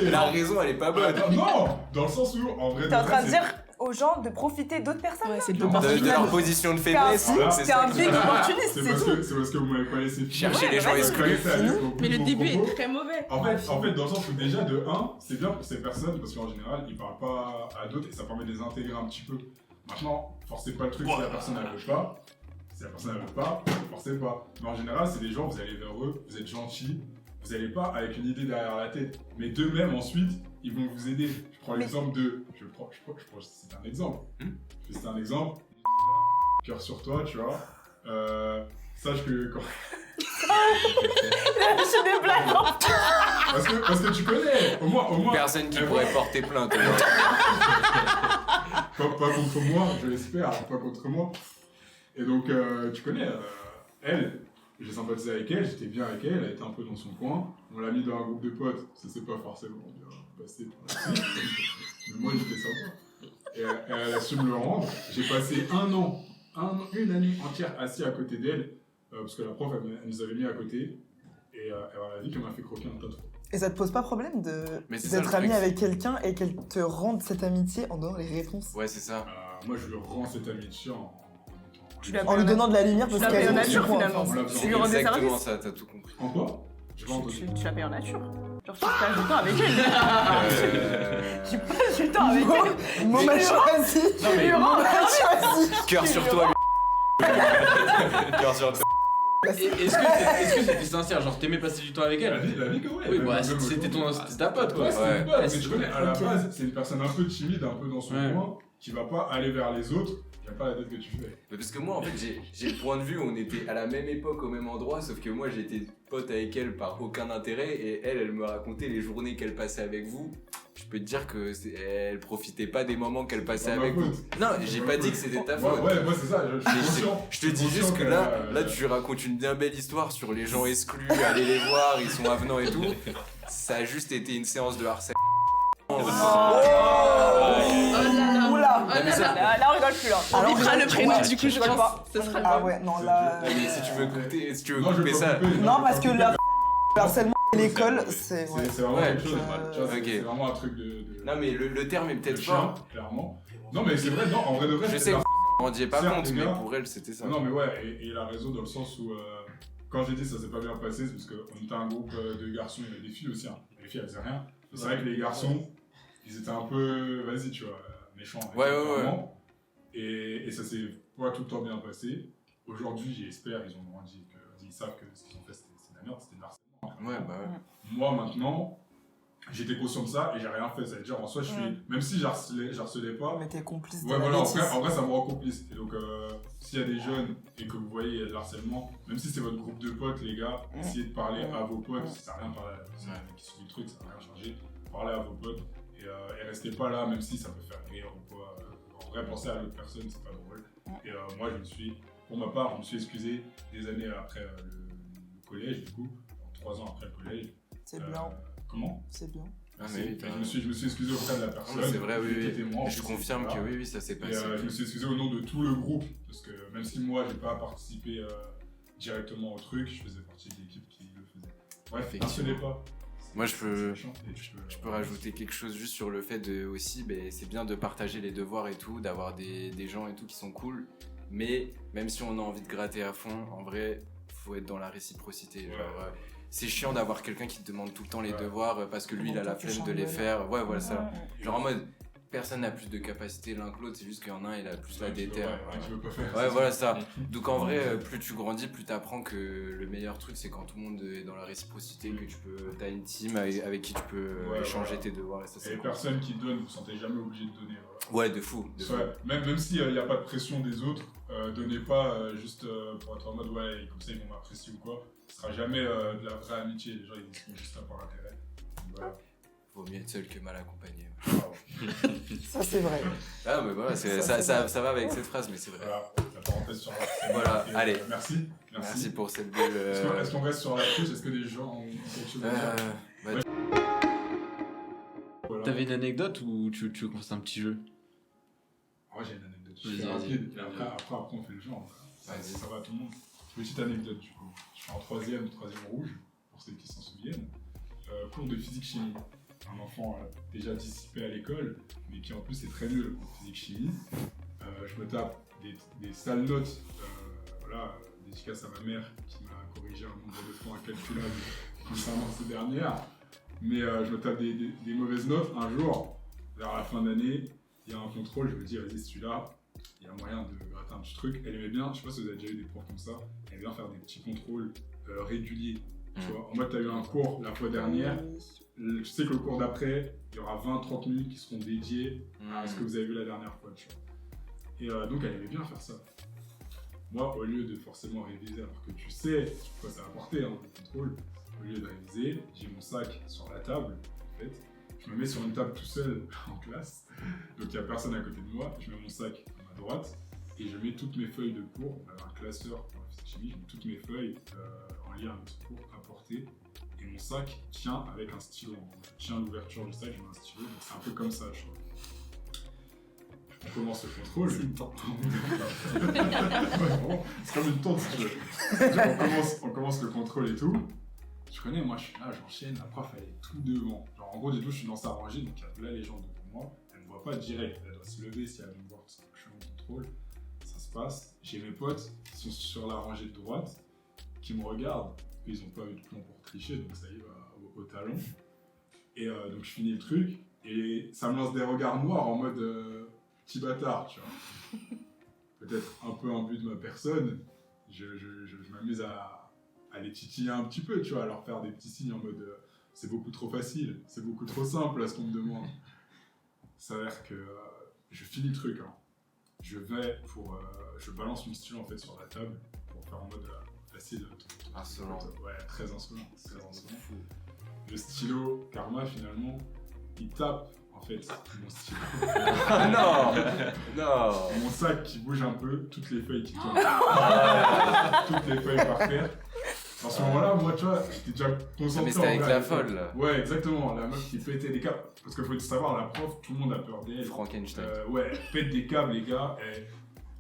mais La raison, elle est pas bonne. Attends, non, dans le sens où, en vrai, t'es en train de c'est- dire aux gens de profiter d'autres personnes. Ouais, c'est Non, De leur position de faiblesse, Voilà. c'est T'es ça. un big opportuniste, C'est c'est parce tout. que, c'est parce que vous m'avez pas laissé finir. Chercher les gens vas-y. exclus. Mais le début est très mauvais. En fait, dans le sens où déjà, de 1, c'est bien pour ces personnes, parce qu'en général, ils parlent pas à d'autres et ça permet de les intégrer un petit peu. Maintenant, forcez pas le truc si la personne elle veut pas. Si la personne elle veut pas, forcez pas. Mais en général, c'est des gens, vous allez vers eux, vous êtes gentils, vous allez pas avec une idée derrière la tête. Mais d'eux-mêmes, ensuite, ils vont vous aider. Je prends l'exemple de. C'est un exemple. C'est un exemple. Cœur sur toi, tu vois. Sache que quand. C'est des blagues. Parce que tu connais. Au moins. Personne qui Eh, pourrait porter plainte. Pas contre moi, je l'espère, pas contre moi. Et donc, tu connais, elle, j'ai sympathisé avec elle, j'étais bien avec elle, elle était un peu dans son coin. On l'a mis dans un groupe de potes, ça s'est pas forcément bien passé pour la suite. Mais moi, j'étais sympa. Et elle a su me le rendre. J'ai passé une année entière assis à côté d'elle, parce que la prof, elle nous avait mis à côté. Et elle a dit qu'elle m'a fait croquer un tas de fois. Et ça te pose pas problème Mais c'est ça, d'être le ami truc. avec quelqu'un et qu'elle te rende cette amitié en donnant les réponses Ouais, c'est ça. Moi, je lui rends cette amitié en Tu l'as En lui donnant de la lumière parce Tu l'as qu'elle payé en est nature sur moi, finalement. On l'a Tu besoin. lui rends des Exactement services. ça, t'as tout compris. En quoi? J'ai pas entendu. Tu l'as payé en nature. Genre, tu passes du temps avec elle. Tu passes du temps avec elle. Mot mal choisi. Tu lui rends Mot mal choisi. Cœur sur toi, Cœur sur toi. Est-ce que c'était sincère? Genre, t'aimais passer du temps avec La elle? vie que ouais. Oui, Même- bah, même c'était aujourd'hui. c'était ta pote, quoi. Ouais, c'est Ouais. une pote, mais c'est tu connais, à la ok. base, c'est une personne un peu timide, un peu dans son Ouais. coin, qui va pas aller vers les autres, qui a pas la tête que tu fais. Mais parce que moi, en fait, j'ai le point de vue, on était à la même époque, au même endroit, sauf que moi, j'étais pote avec elle par aucun intérêt, et elle me racontait les journées qu'elle passait avec vous. Je peux te dire que elle profitait pas des moments qu'elle passait C'est pas avec ma vous. faute. Non, C'est j'ai pas pas ma dit que faute. c'était ta Ouais, faute. ouais, moi c'est ça, je suis Mais conscient. je te dis conscient juste que qu'elle là, a- là, tu racontes une bien belle histoire sur les gens exclus, aller les voir, ils sont avenants et tout. Ça a juste été une séance de harcèlement. Oh là là. Oula. Oh là là. Là, on rigole plus là. On Alors, bipera le prénom ouais, du coup, je rigole pense. pas. Ce sera Ah pas. ouais, non là. Mais si tu veux couper, si tu veux Non, je couper vais pas ça. couper, Non, je parce vais que pas le harcèlement à l'école, c'est. couper. Ouais. C'est vraiment Ouais. quelque chose. Tu vois, Ok. c'est vraiment un truc de. Non, mais le terme est de peut-être chien, fort. clairement. Non, mais c'est vrai, non, en vrai de vrai, Je c'est sais que la- vous ne rendiez pas Certes, compte, les mais gars. pour elle, c'était ça. Non, mais ouais, et il a raison dans le sens où, quand j'ai dit ça s'est pas bien passé, c'est parce qu'on était un groupe de garçons, il y avait des filles aussi. Hein. Les filles, elles faisaient rien. Et c'est vrai que les garçons, ils étaient un peu, vas-y, tu vois, méchants. avec Ouais, eux, ouais, ouais. clairement. Et ça s'est pas tout le temps bien passé. Aujourd'hui, j'espère, ils ont grandi, ils savent que ce qu'ils ont fait, c'est de la merde, c'était de l'harcèlement. Ouais, bah ouais. Moi, maintenant, j'étais conscient de ça et j'ai rien fait. Ça veut dire, en soi, je suis, même si j'harcelais pas, Mais t'es complice de ouais, la voilà, bêtise. en vrai, ça me rend complice. Et donc, s'il y a des jeunes et que vous voyez de l'harcèlement, même si c'est votre groupe de potes, les gars, essayez de parler à vos potes. Ça sert à rien de parler à la personne qui suit le truc, ça va rien changer. Parlez à vos potes et restez pas là, même si ça peut faire rire ou quoi. En vrai, penser à l'autre personne, c'est pas drôle. Et moi, pour ma part, je me suis excusé des années après le collège, du coup, 3 ans après le collège. C'est bien, Comment c'est bien. Ah, mais oui, je me suis excusé auprès de la Non, personne. mais c'est vrai, oui, qui oui. était moi, en Je plus, confirme etc. que oui, ça s'est Et passé. je me suis excusé au nom de tout le groupe, parce que même si moi j'ai pas participé directement au truc, je faisais partie de l'équipe qui le faisait. Bref, Effectivement. harcelez pas. Moi, je peux- C'est chiant, et Je peux rajouter quelque chose juste sur le fait de aussi, c'est bien de partager les devoirs et tout, d'avoir des gens et tout qui sont cool, mais même si on a envie de gratter à fond, en vrai, faut être dans la réciprocité. Ouais. Genre, c'est chiant d'avoir quelqu'un qui te demande tout le temps les Ouais. devoirs parce que lui il a la Comment tu flemme de les chambres, faire. Ouais, voilà ça. Genre en mode, personne n'a plus de capacité l'un que l'autre, c'est juste qu'il y en a un, il a plus la Ouais, tu veux- déter. ouais, tu veux pas faire Ouais, ça. voilà ça. Donc en vrai, plus tu grandis, plus tu apprends que le meilleur truc, c'est quand tout le monde est dans la réciprocité, que t'as une team avec qui tu peux Ouais, échanger voilà. tes devoirs et ça Et c'est les cool. personnes qui donnent, vous ne sentez jamais obligé de donner. Voilà. Ouais, de fou. De fou. Ouais, même s'il n'y a pas de pression des autres, donnez pas juste pour être en mode ouais, comme ça ils vont m'apprécier ou quoi. Ce sera jamais de la vraie amitié, les gens ils seront juste là par intérêt. Donc, voilà. Vaut mieux être seul que mal accompagné. Ça, c'est vrai. Ah, mais voilà, ça va avec cette phrase, mais c'est vrai. Voilà, la parenthèse sur la Voilà, Et, allez. Merci. Merci pour cette belle. Est-ce qu'on reste sur la triche? Est-ce que des gens ont quelque chose à dire? Voilà. T'avais une anecdote ou tu veux qu'on fasse un petit jeu? Moi j'ai une anecdote, je Vas-y, suis vas-y. rapide. Après on fait le genre. Vas-y. Ça va à tout le monde. Petite anecdote du coup. Je suis en troisième rouge, pour ceux qui s'en souviennent. Cours de physique-chimie. Un enfant déjà dissipé à l'école, mais qui en plus est très nul en physique-chimie. Je me tape des sales notes. Voilà, dédicace à ma mère qui m'a corrigé un nombre de fois incalculable concernant ces dernières. Mais je me tape des mauvaises notes. Un jour, vers la fin d'année, il y a un contrôle, je me dis, vas-y, celui-là, il y a moyen de gratter un petit truc. Elle aimait bien, je sais pas si vous avez déjà eu des profs comme ça, elle aimait bien faire des petits contrôles réguliers. Tu vois, en mode, tu as eu un cours la fois dernière, tu sais que le cours d'après, il y aura 20-30 minutes qui seront dédiées à ce que vous avez vu la dernière fois. Tu vois. Et donc, elle aimait bien faire ça. Moi, au lieu de forcément réviser, alors que tu sais quoi ça va apporter, hein, le contrôle, au lieu de réviser, j'ai mon sac sur la table, en fait. Je me mets sur une table tout seul en classe, donc il n'y a personne à côté de moi. Je mets mon sac à ma droite et je mets toutes mes feuilles de cours. On avait un classeur pour la physique-chimie, je mets toutes mes feuilles en lien avec ce cours à portée. Et mon sac tient avec un stylo. Je tiens l'ouverture du sac, je mets un stylo, donc c'est un peu comme ça, je trouve. On commence le contrôle. C'est une tente. Ouais, vraiment, c'est comme une tente si tu veux. C'est-à-dire, on commence le contrôle et tout. Je connais, moi je suis là, j'enchaîne, la prof elle est tout devant. Genre en gros, du coup, je suis dans sa rangée, donc là les gens devant moi, elle me voit pas direct, elle doit se lever si elle veut me voir, parce que je suis en contrôle. Ça se passe. J'ai mes potes qui sont sur la rangée de droite, qui me regardent, ils ont pas eu de plan pour tricher, donc ça y va au talon. Et donc je finis le truc, et ça me lance des regards noirs en mode petit bâtard, tu vois. Peut-être un peu imbu de ma personne, je m'amuse à les titiller un petit peu, tu vois, à leur faire des petits signes en mode c'est beaucoup trop facile, c'est beaucoup trop simple à ce qu'on me demande. Ça a l'air que je finis le truc, hein. Je balance mon stylo en fait sur la table pour faire en mode facile. Insolent. Ouais, très insolent. Très insolent. Le stylo, Karma finalement, il tape en fait mon stylo. Ah non. Non. Mon sac qui bouge un peu, toutes les feuilles qui tombent. Toutes les feuilles par terre. À ce moment-là, moi, tu vois, j'étais déjà concentré. Mais c'était avec en la vrai, folle, là. Ouais, exactement. La meuf qui pétait des câbles. Parce qu'il faut savoir, la prof, tout le monde a peur d'elle. Frankenstein. Ouais, elle pète des câbles, les gars.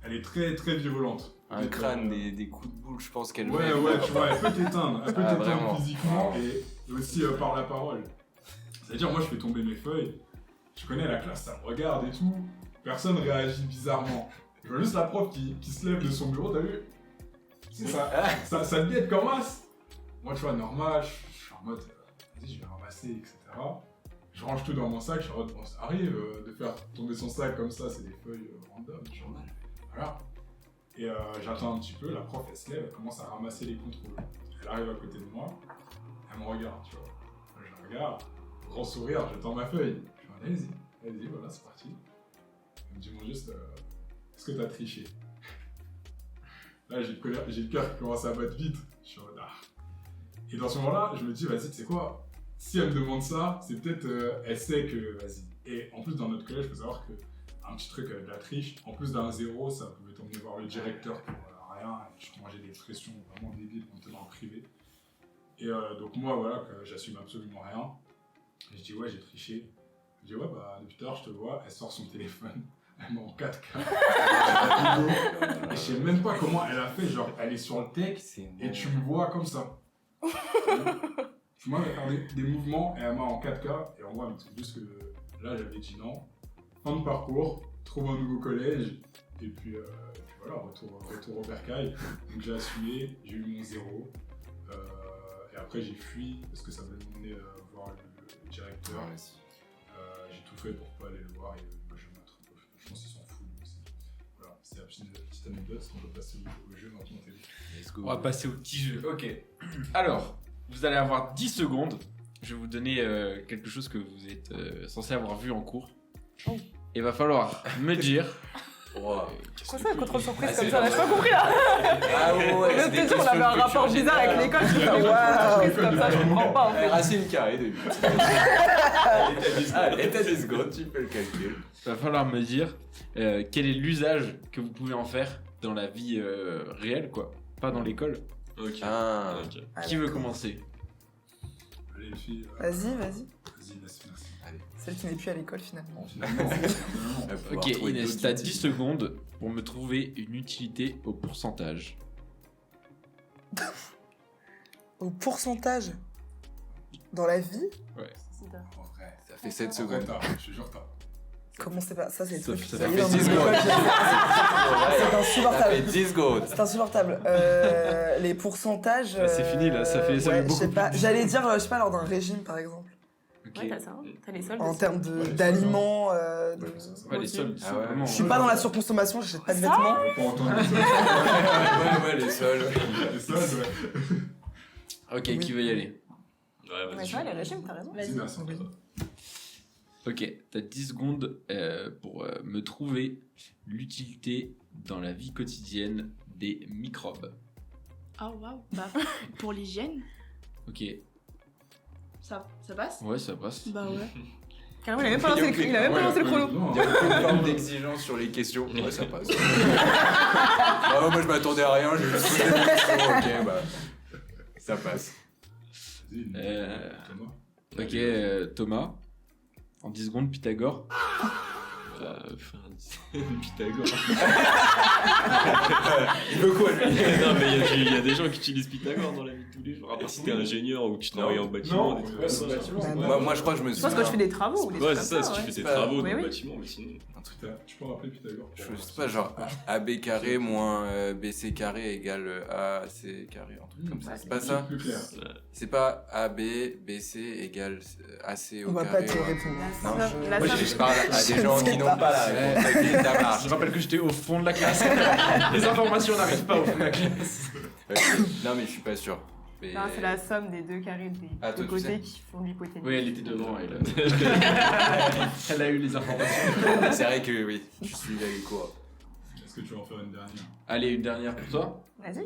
Elle est très, très virulente. Un crâne, des coups de boule, je pense qu'elle Ouais, met. ouais, tu vois, elle peut t'éteindre. Elle peut Ah, t'éteindre vraiment. physiquement et aussi par la parole. C'est-à-dire, moi, je fais tomber mes feuilles. Je connais la classe, ça me regarde et tout. Personne réagit bizarrement. Je vois juste la prof qui se lève de son bureau, t'as vu? C'est ça te guette comme as. Moi, tu vois, normal, je suis en mode, vas-y, je vais ramasser, etc. Je range tout dans mon sac, je suis en mode, bon, ça arrive de faire tomber son sac comme ça, c'est des feuilles random, tu vois. Voilà. Et j'attends un petit peu, la prof, elle se lève, elle commence à ramasser les contrôles. Elle arrive à côté de moi, elle me regarde, tu vois. Moi, je la regarde, grand sourire, j'attends ma feuille. Je dis, allez-y, voilà, c'est parti. Elle me dit, mon juste, est-ce que t'as triché? Là, j'ai le cœur qui commence à battre vite. Je suis en mode, ah. Et dans ce moment-là, je me dis, vas-y, tu sais quoi? Si elle me demande ça, c'est peut-être, elle sait que, vas-y. Et en plus, dans notre collège, il faut savoir que un petit truc avec la triche, en plus d'un 0, ça pouvait t'emmener voir le directeur pour rien. Et je mangeais des pressions vraiment débiles quand t'es dans le privé. Et donc moi, voilà, que j'assume absolument rien. Et je dis, ouais, j'ai triché. Je dis, ouais, bah, depuis tout à l'heure, je te vois. Elle sort son téléphone. Elle met en 4K. Et je sais même pas comment elle a fait. Genre, elle est sur le tech et tu me vois comme ça. Tu vois, elle faire des mouvements et elle m'a en 4K. Et en vrai, c'est juste que là, j'avais dit non. Fin de parcours, trouve un nouveau collège. Et puis voilà, retour au bercail. Donc j'ai assumé, j'ai eu mon 0. Et après, j'ai fui parce que ça m'a mené voir le directeur. J'ai tout fait pour pas aller le voir et moi je m'attrape. Je pense qu'ils s'en foutent. Voilà, c'est la petite anecdote. On peut passer au jeu dans ton télé. On va passer au petit jeu. Ok. Alors, vous allez avoir 10 secondes. Je vais vous donner quelque chose que vous êtes censé avoir vu en cours. Oh. Il va falloir me dire. Quoi ça, contrôle surprise Ah, comme c'est ça? J'ai pas compris là! Ah ouais, Le deuxième, on avait un rapport bizarre avec l'école, je me disais, waouh, comme ça, je comprends pas en fait. Racine carrée de 8. Allez, t'as 10 secondes, tu fais le calcul. Il va falloir me dire quel est l'usage que vous pouvez en faire dans la vie réelle, quoi. Pas dans l'école. Ok. Ah. Ok. Qui veut commencer? Allez, les filles. Vas-y. Vas-y, merci. Celle qui n'est plus à l'école finalement. Finalement. Ok, Inès, t'as 10 secondes pour me trouver une utilité au pourcentage. Au pourcentage dans la vie, En vrai. Ça fait 7 En vrai, secondes. je te jure, t'as. comment c'est pas ça, c'est le Ça- truc. ça Ça y fait est, dans 10 mon secondes. école, c'est Ça fait insupportable. 10 secondes. C'est insupportable. Les pourcentages. Bah, c'est fini, là, ça fait ouais, beaucoup je sais plus pas. de- J'allais dire, je sais pas, lors d'un régime par exemple. Ok. Ouais, t'as ça, hein. T'as les soldes. En aussi. termes Ouais, les d'aliments. Ouais, ça. Ouais, les soldes. Ah ouais. vraiment, Je suis pas dans la surconsommation, j'achète pas de Ça vêtements. On va pas entendre ça. Ouais, les sols. Et ça, ouais. Ok, qui veut y aller? Ouais, Ouais, vas-y. tu vois, les régimes, t'as raison. Vas-y, merci. Oui. Ok, t'as 10 secondes pour me trouver l'utilité dans la vie quotidienne des microbes. Ah waouh. Bah, pour l'hygiène, Ok, ça passe? ouais, ça passe. Bah ouais. Carrément, il a même pas lancé le, il a même pas lancé le chrono. Non, Il y a aucune forme d'exigence sur les questions. Ouais, ça passe. Ah, moi, je m'attendais à rien. J'ai juste posé des questions. Ok, bah. Ça passe. Vas-y, Thomas. Ok, Thomas. En 10 secondes, Pythagore. Faire un Pythagore. Il veut quoi, lui? Non, mais il y a des gens qui utilisent Pythagore dans la vie de tous les jours. À part si t'es ingénieur ou que tu travailles en bâtiment. Non, des trucs ouais, comme ça. Moi, je crois que je me Je suis. pense que tu fais des travaux ou des Ouais, trucs c'est comme ça, ça. si tu ouais. fais tes pas- travaux dans Oui, le oui. bâtiment, mais sinon. Tu peux rappeler Pythagore Je sais pas, genre AB carré moins BC carré égale AC carré, un truc comme ça. C'est pas ça? Plus clair. C'est pas AB, BC égale AC On au va pas carré. te ouais. répondre. Non, La Moi, somme. je parle à Je des gens sais qui pas. n'ont pas la réponse. Ok, ça marche. Je rappelle que j'étais au fond de la classe. Les informations n'arrivent pas au fond de la classe. Ok. Non, mais je suis pas sûr. Mais- Non, c'est la somme des deux carrés des Ah, deux toi, tu sais. côtés qui font l'hypoténuse. Oui, elle était devant. Elle a eu les informations. C'est vrai que oui, je suis allé cours. Est-ce que tu vas en faire une dernière? Allez, une dernière pour toi. Vas-y.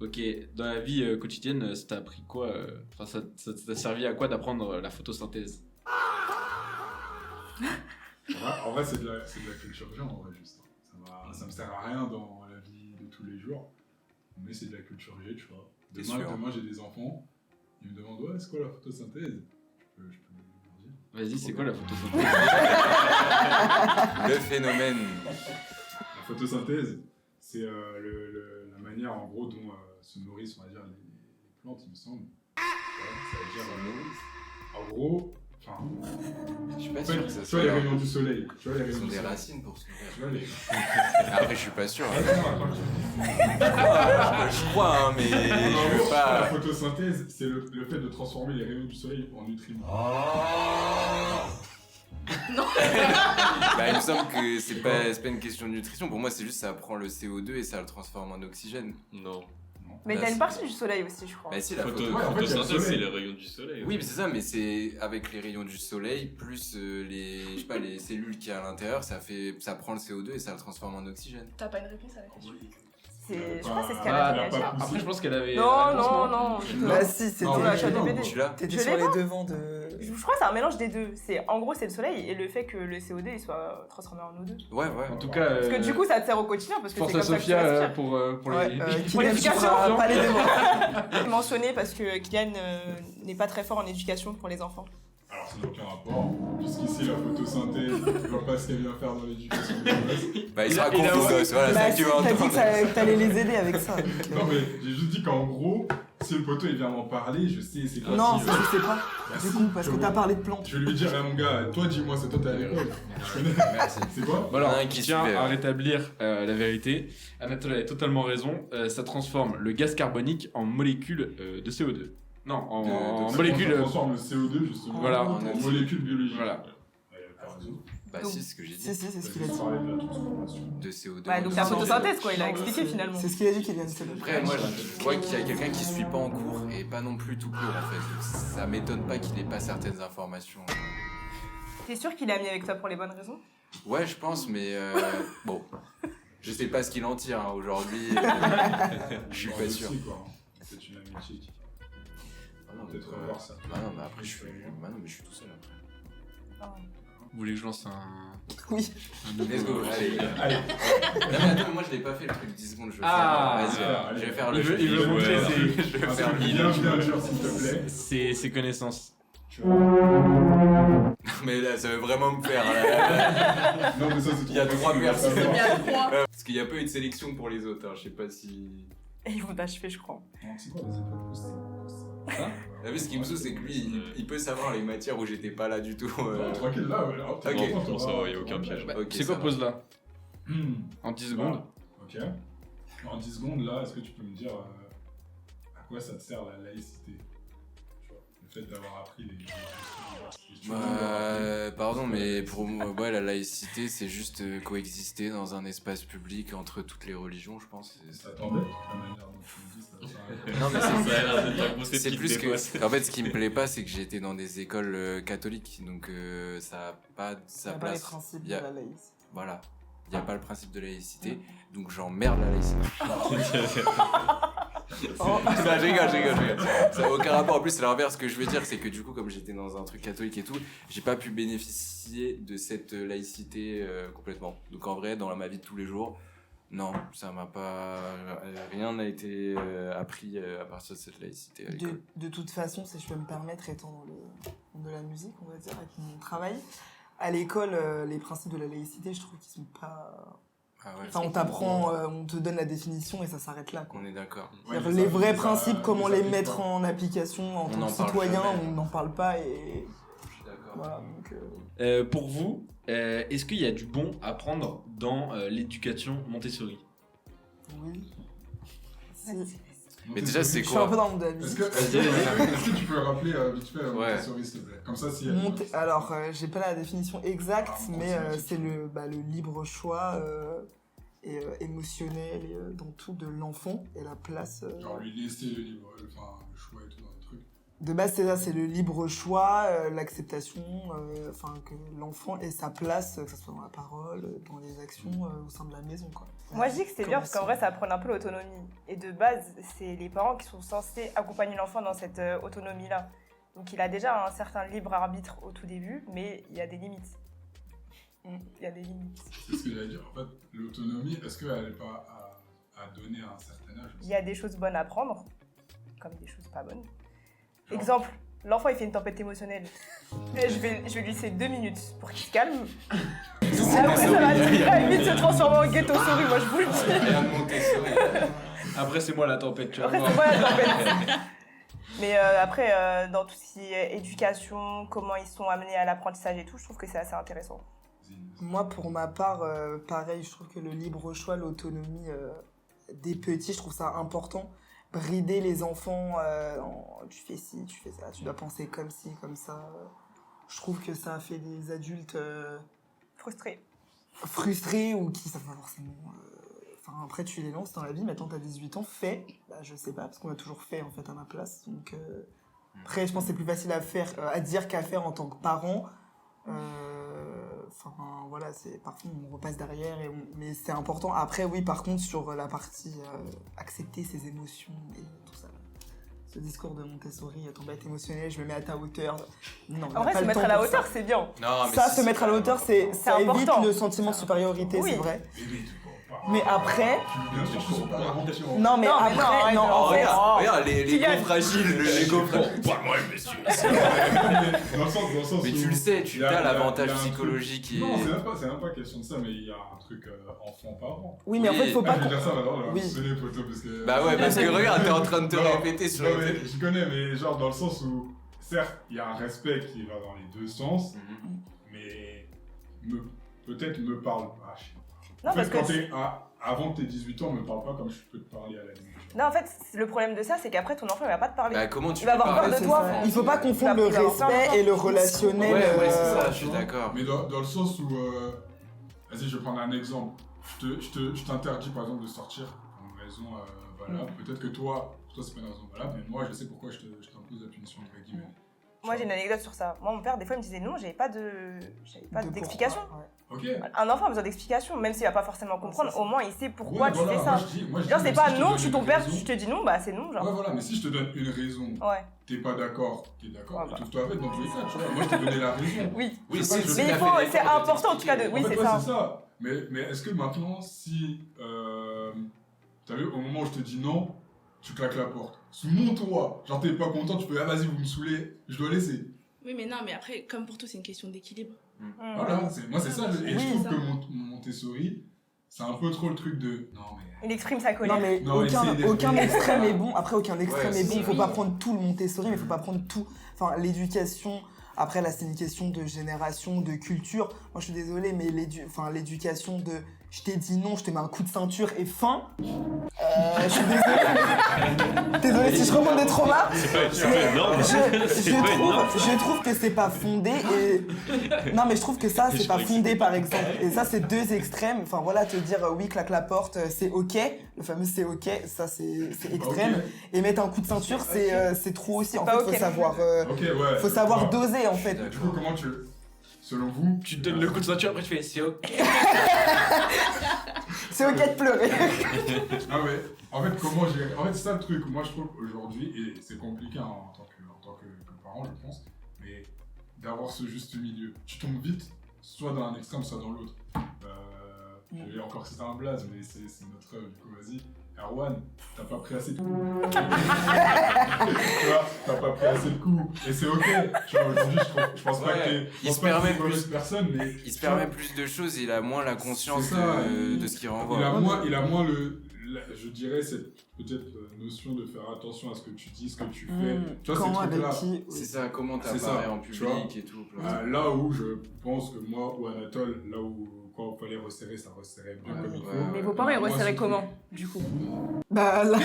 Ok, dans la vie quotidienne, ça t'a appris quoi Enfin, ça t'a servi à quoi d'apprendre la photosynthèse? En vrai, c'est de la culture G, en vrai, juste. Ça me sert à rien dans la vie de tous les jours, mais c'est de la culture G, tu vois. T'es sûr? Demain, j'ai des enfants, ils me demandent ouais, c'est quoi la photosynthèse? Je peux leur dire. Vas-y, c'est quoi la photosynthèse? Le phénomène. La photosynthèse, c'est la manière en gros dont se nourrissent, on va dire, les plantes, il me semble. Ouais, ça veut dire, en gros, enfin, Je suis pas en sûr fait, que ça tu soit. vois les rayons du soleil. Tu vois les Ils rayons ont du des soleil. racines pour se nourrir. Tu vois les. Après, je suis pas sûr. Attends, Je crois, hein, mais je veux La pas. photosynthèse, c'est le fait de transformer les rayons du soleil en nutriments. Bah, il me semble que c'est pas une question de nutrition. Pour moi, c'est juste ça prend le CO2 et ça le transforme en oxygène. Non. Mais Bah, t'as une c'est- partie du soleil aussi, je crois. Bah, si, la Photo, photo. Ouais, en fait, il y a le photosynthèse, c'est soleil. les rayons du soleil. Oui, mais c'est ça, mais c'est avec les rayons du soleil plus les, je sais pas, les cellules qu'il y a à l'intérieur, ça prend le CO2 et ça le transforme en oxygène. T'as pas une réponse à la question? Je crois que c'est ce qu'elle Ah, a elle a fait. pas Rachel. poussé. Après, je pense qu'elle avait. Non, la réponse, non, non. Bah si, c'était. Non, la mais chatte non. DVD. Tu l'as? T'étais Je sur l'ai les pas. devants de. Je crois que c'est un mélange des deux. En gros, c'est le soleil et le fait que le CO2 il soit transformé en O2. Ouais, ouais. En tout cas. Parce que du coup, ça te sert au quotidien parce que c'est Force comme à ça que tu Sophia respires. pour Ouais, les. Pour Kylian, tu l'éducation. feras pas les devants. C'est mentionné parce que Kylian n'est pas très fort en éducation pour les enfants. Alors, ça n'a aucun rapport. Jusqu'ici, la photosynthèse, je vois pas ce qu'elle vient faire dans l'éducation des gosses. Bah, il se Il a- raconte il a- aux gosses, voilà, c'est Bah ça que si, tu vas t'as dit entendre. que t'allais les aider avec ça. Non, mais j'ai juste dit qu'en gros, si le poteau il vient m'en parler, je sais c'est quoi. Non, si, ça je sais pas. bah, Du si, coup, parce je que vais- t'as parlé de plantes. Je vais lui dire, mon gars, toi dis-moi, c'est toi t'es à l'école. Je connais. Merci. C'est quoi? Bon alors, Un qui qui tient suivait, à ouais. rétablir la vérité. Anatole a totalement raison. Ça transforme le gaz carbonique en molécules de CO2. Non, en De- en Ça molécules. transforme le CO2 justement Voilà. en molécules biologiques. Voilà. réseau. Bah Donc, si, c'est ce que j'ai Si, dit. si, c'est ce qu'il a Tu dit. parlais de la transformation. De CO2. Bah, donc c'est la en photosynthèse, quoi. Il a expliqué finalement. C'est ce qu'il a dit qu'il vient de se Après, moi, je vois qu'il y a quelqu'un qui suit pas en cours et pas non plus tout court, en fait. Donc, ça m'étonne pas qu'il ait pas certaines informations. T'es sûr qu'il est ami avec toi pour les bonnes raisons? Ouais, je pense, mais bon. Je sais pas ce qu'il en tire hein, aujourd'hui. Je suis pas sûr. Aussi, quoi. C'est une amitié qui Ah non, peut-être mais, revoir ça. bah non, mais après, je suis tout seul après. Vous voulez que je lance un. Oui. Let's go, allez. Allez. Non, mais attends, moi je l'ai pas fait le truc 10 secondes. Je vais Ah, faire. Vas-y, allez. je vais faire Il le veut- il veut jeu. montrer Ouais. ses- Je vais Un faire truc le bien dur, s'il te plaît. Ses connaissances. Mais là, ça veut vraiment me faire. Là. Non, mais ça, c'est Il y a trop 3 facile à personnes. savoir. Il y a 3. Parce qu'il n'y a pas eu de sélection pour les autres. Hein. Je sais pas si. Et ils vont t'achever, je crois. Non, c'est quoi les époques? La vu, ce qui me saoule, c'est que lui, il peut savoir les matières où j'étais pas là du tout. Tranquille, là, ouais. Ok. Non, ça va, y a aucun piège. Ok, C'est ça quoi va. pause là En 10 secondes. Ok. En 10 secondes, là, est-ce que tu peux me dire à quoi ça te sert la laïcité? Tu vois, le fait d'avoir appris les Pardon, mais pour moi, ouais, la laïcité, c'est juste coexister dans un espace public entre toutes les religions, je pense. Ça t'embête, la manière dont tu me dis ça? Non, mais Ça a l'air d'être un concept c'est qui te plus dépasse. que. En fait, ce qui me plaît pas, c'est que j'ai été dans des écoles catholiques, donc ça a pas sa pas les place. principes Il y a- de la laïcité. Voilà. Il n'y a pas le principe de laïcité, donc j'emmerde la laïcité. Oh. Non, je rigole. Ça n'a aucun rapport. En plus, c'est l'inverse. Ce que je veux dire, c'est que du coup, comme j'étais dans un truc catholique et tout, j'ai pas pu bénéficier de cette laïcité complètement. Donc en vrai, dans ma vie de tous les jours, non, ça m'a pas. Rien n'a été appris à partir de cette laïcité à l'école. De toute façon, si je peux me permettre, étant dans le monde de la musique, on va dire, avec mon travail, à l'école, les principes de la laïcité, je trouve qu'ils sont pas... Ah ouais, Enfin, on t'apprend, on te donne la définition et ça s'arrête là, quoi. on est d'accord. Ouais, C'est-à-dire mais les ça, vrais ça, principes, comment les applique mettre pas. en application en On tant n'en que parle citoyen, jamais. on n'en parle pas et Je suis d'accord. voilà. Donc, Pour vous, est-ce qu'il y a du bon à prendre dans l'éducation Montessori? oui. Mais déjà, c'est Je suis un peu quoi dans le monde de la Est-ce musique. que, est-ce que tu peux rappeler vite fait Ouais. Montessori, s'il te plaît? Comme ça, si Alors, j'ai pas la définition exacte, Ah, mais continue. c'est le libre choix et, émotionnel et, dans tout de l'enfant et la place. Genre lui laisser le libre, enfin le choix et tout dans le truc. De base, c'est ça, c'est le libre choix, l'acceptation, enfin que l'enfant ait sa place, que ce soit dans la parole, dans les actions, au sein de la maison, quoi. Moi, je dis que c'est bien parce qu'en vrai, ça prône un peu l'autonomie. Et de base, c'est les parents qui sont censés accompagner l'enfant dans cette autonomie-là. Donc, il a déjà un certain libre arbitre au tout début, mais il y a des limites. Il y a des limites. C'est ce que j'allais dire. En fait, l'autonomie, est-ce qu'elle n'est pas à donner à un certain âge Il y a des choses bonnes à prendre, comme des choses pas bonnes. Exemple, l'enfant il fait une tempête émotionnelle. Et je vais lui laisser 2 minutes pour qu'il se calme. Après, ça va très vite se transformer en ghetto souris, moi je vous le dis. Rien de Montessori. Après, c'est moi la tempête, tu vas Après, voir. c'est moi la tempête. Mais après, dans tout ce qui est éducation, comment ils sont amenés à l'apprentissage et tout, je trouve que c'est assez intéressant. Moi, pour ma part, pareil, je trouve que le libre choix, l'autonomie des petits, je trouve ça important. Brider les enfants, tu fais ci, tu fais ça, tu dois penser comme ci, comme ça. Je trouve que ça fait des adultes Frustré. frustrés ou qui savent pas forcément. Enfin, après, tu les lances dans la vie, maintenant t'as 18 ans, fais. Bah, je sais pas, parce qu'on a toujours fait en fait à ma place. Donc, après, je pense que c'est plus facile à faire, à dire qu'à faire en tant que parent. Enfin, voilà, parfois on repasse derrière, mais c'est important. Après, oui, par contre, sur la partie accepter ses émotions et tout ça. Ce discours de Montessori, ton bête émotionnel, je me mets à ta hauteur. Non, En vrai, se mettre à la hauteur, c'est bien. Non, mais ça, si, se mettre à la hauteur, ça évite important. le sentiment de supériorité, Oui. c'est vrai. Bébé, tu comprends pas. Mais après, Bien sûr, je suis pas invention. non, mais Non, mais après, non, non, en Oh, fait, regarde, les Kylian. go fragiles, les go fragiles. Moi, monsieur. Dans le sens Mais où tu le sais, tu il y a- as il y a- l'avantage il y a un truc- psychologique et. Non, c'est même pas question de ça, mais il y a un truc enfant-parent. oui, mais en Oui. fait, faut Ah, pas. je vais dire ça maintenant, là. Oui. Désolé, poteau, parce que. Bah ouais, parce que regarde, t'es en train de te Non, répéter sur non, les mais télé. je connais, mais genre dans le sens où, certes, il y a un respect qui va dans les deux sens, Mhm. mais peut-être me parle pas. Non, En parce fait, que avant tes 18 ans, me parle pas comme je peux te parler à la limite. Non, en fait, le problème de ça, c'est qu'après, ton enfant, il va pas te parler. Bah, comment tu Il va peux avoir parler peur de C'est toi. ça. Il faut pas confondre Il le va avoir plein de respect temps. et le relationnel. Ouais, c'est ça, je suis d'accord. Mais dans le sens où, vas-y, je vais prendre un exemple. Je t'interdis par exemple de sortir pour une raison valable. Peut-être que toi c'est pas une raison valable, mais moi je sais pourquoi je t'impose la punition entre guillemets. Moi, j'ai une anecdote sur ça. Moi, mon père, des fois, il me disait non, j'avais pas d'explication. Ok. Un enfant a besoin d'explication, même s'il va pas forcément comprendre, au moins il sait pourquoi Ouais, tu voilà, fais ça. moi, je Genre, dis, c'est mais pas si je te non, donne je suis une ton père, raison- je te dis non, bah c'est non, genre. Ouais, voilà, mais si je te donne une raison, Ouais. t'es pas d'accord, t'es d'accord, Ouais, étouffe-toi avec dans tous les cas, tu vois. Moi je t'ai donné la raison. Oui. Oui, Je sais pas, je c'est sais Mais pas. il faut, c'est important en tout cas de. Oui, En fait, c'est ouais, ça. c'est ça. Mais est-ce que maintenant, si. T'as vu, au moment où je te dis non, tu claques la porte. Sous mon toit, genre t'es pas content, tu peux, ah vas-y, vous me saoulez, je dois laisser. Oui, mais non, mais après, comme pour tout, c'est une question d'équilibre. Voilà, moi c'est ça. Et je Oui, trouve ça. que mon Montessori, c'est un peu trop le truc de. Non, mais. Il exprime sa colère. Non mais Non, essaye d'être aucun bon. extrême est bon. Après aucun extrême Ouais, est bon. c'est Faut ça. pas prendre tout le Montessori, mais faut pas prendre tout. Enfin l'éducation. Après là c'est une question de génération, de culture. Moi je suis désolée, mais l'éducation de je t'ai dit non, je te mets un coup de ceinture et fin. Je suis désolée. Désolée si je remonte des traumas. C'est pas énorme. Je trouve que c'est pas fondé et non mais je trouve que ça c'est pas fondé par exemple et ça c'est deux extrêmes. Enfin voilà, te dire oui claque la porte c'est ok, le fameux c'est ok, ça c'est extrême. Ok. Et mettre un coup de ceinture c'est trop aussi. En pas fait ok. faut savoir Ok, ouais. faut savoir Bon. doser en fait. Du coup, comment tu. Selon vous. Tu te donnes le coup de ceinture, après tu fais c'est ok. C'est ok de pleurer. Ah ouais. En fait, comment j'ai. En fait, c'est ça le truc. Moi, je trouve aujourd'hui, et c'est compliqué hein, en tant que parent, je pense, mais d'avoir ce juste milieu. Tu tombes vite, soit dans un extrême, soit dans l'autre. Je vais encore citer un blaze, mais c'est notre œuvre, du coup, vas-y. Erwan, t'as pas pris assez de coups. Tu vois, t'as pas pris assez de coups. Et c'est ok. Tu vois, aujourd'hui, je pense pas Ouais. que t'es. Il se permet une mauvaise plus. personne, mais. Il se permet plus de choses, il a moins la conscience C'est ça, de ce qu'il Il a renvoie. moins je dirais, cette peut-être notion de faire attention à ce que tu dis, ce que tu fais. Tu vois, Quand, ces avec trucs-là. qui C'est ça, comment C'est t'apparais ça, en tu vois. public et tout. plein de- Là où je pense que moi ou Anatole, là où quand il fallait resserrer, ça resserrait bien Ouais, comme il ouais, faut. ouais. Mais vos parents, ils Moi, resserraient ce comment, truc- du coup? Bah là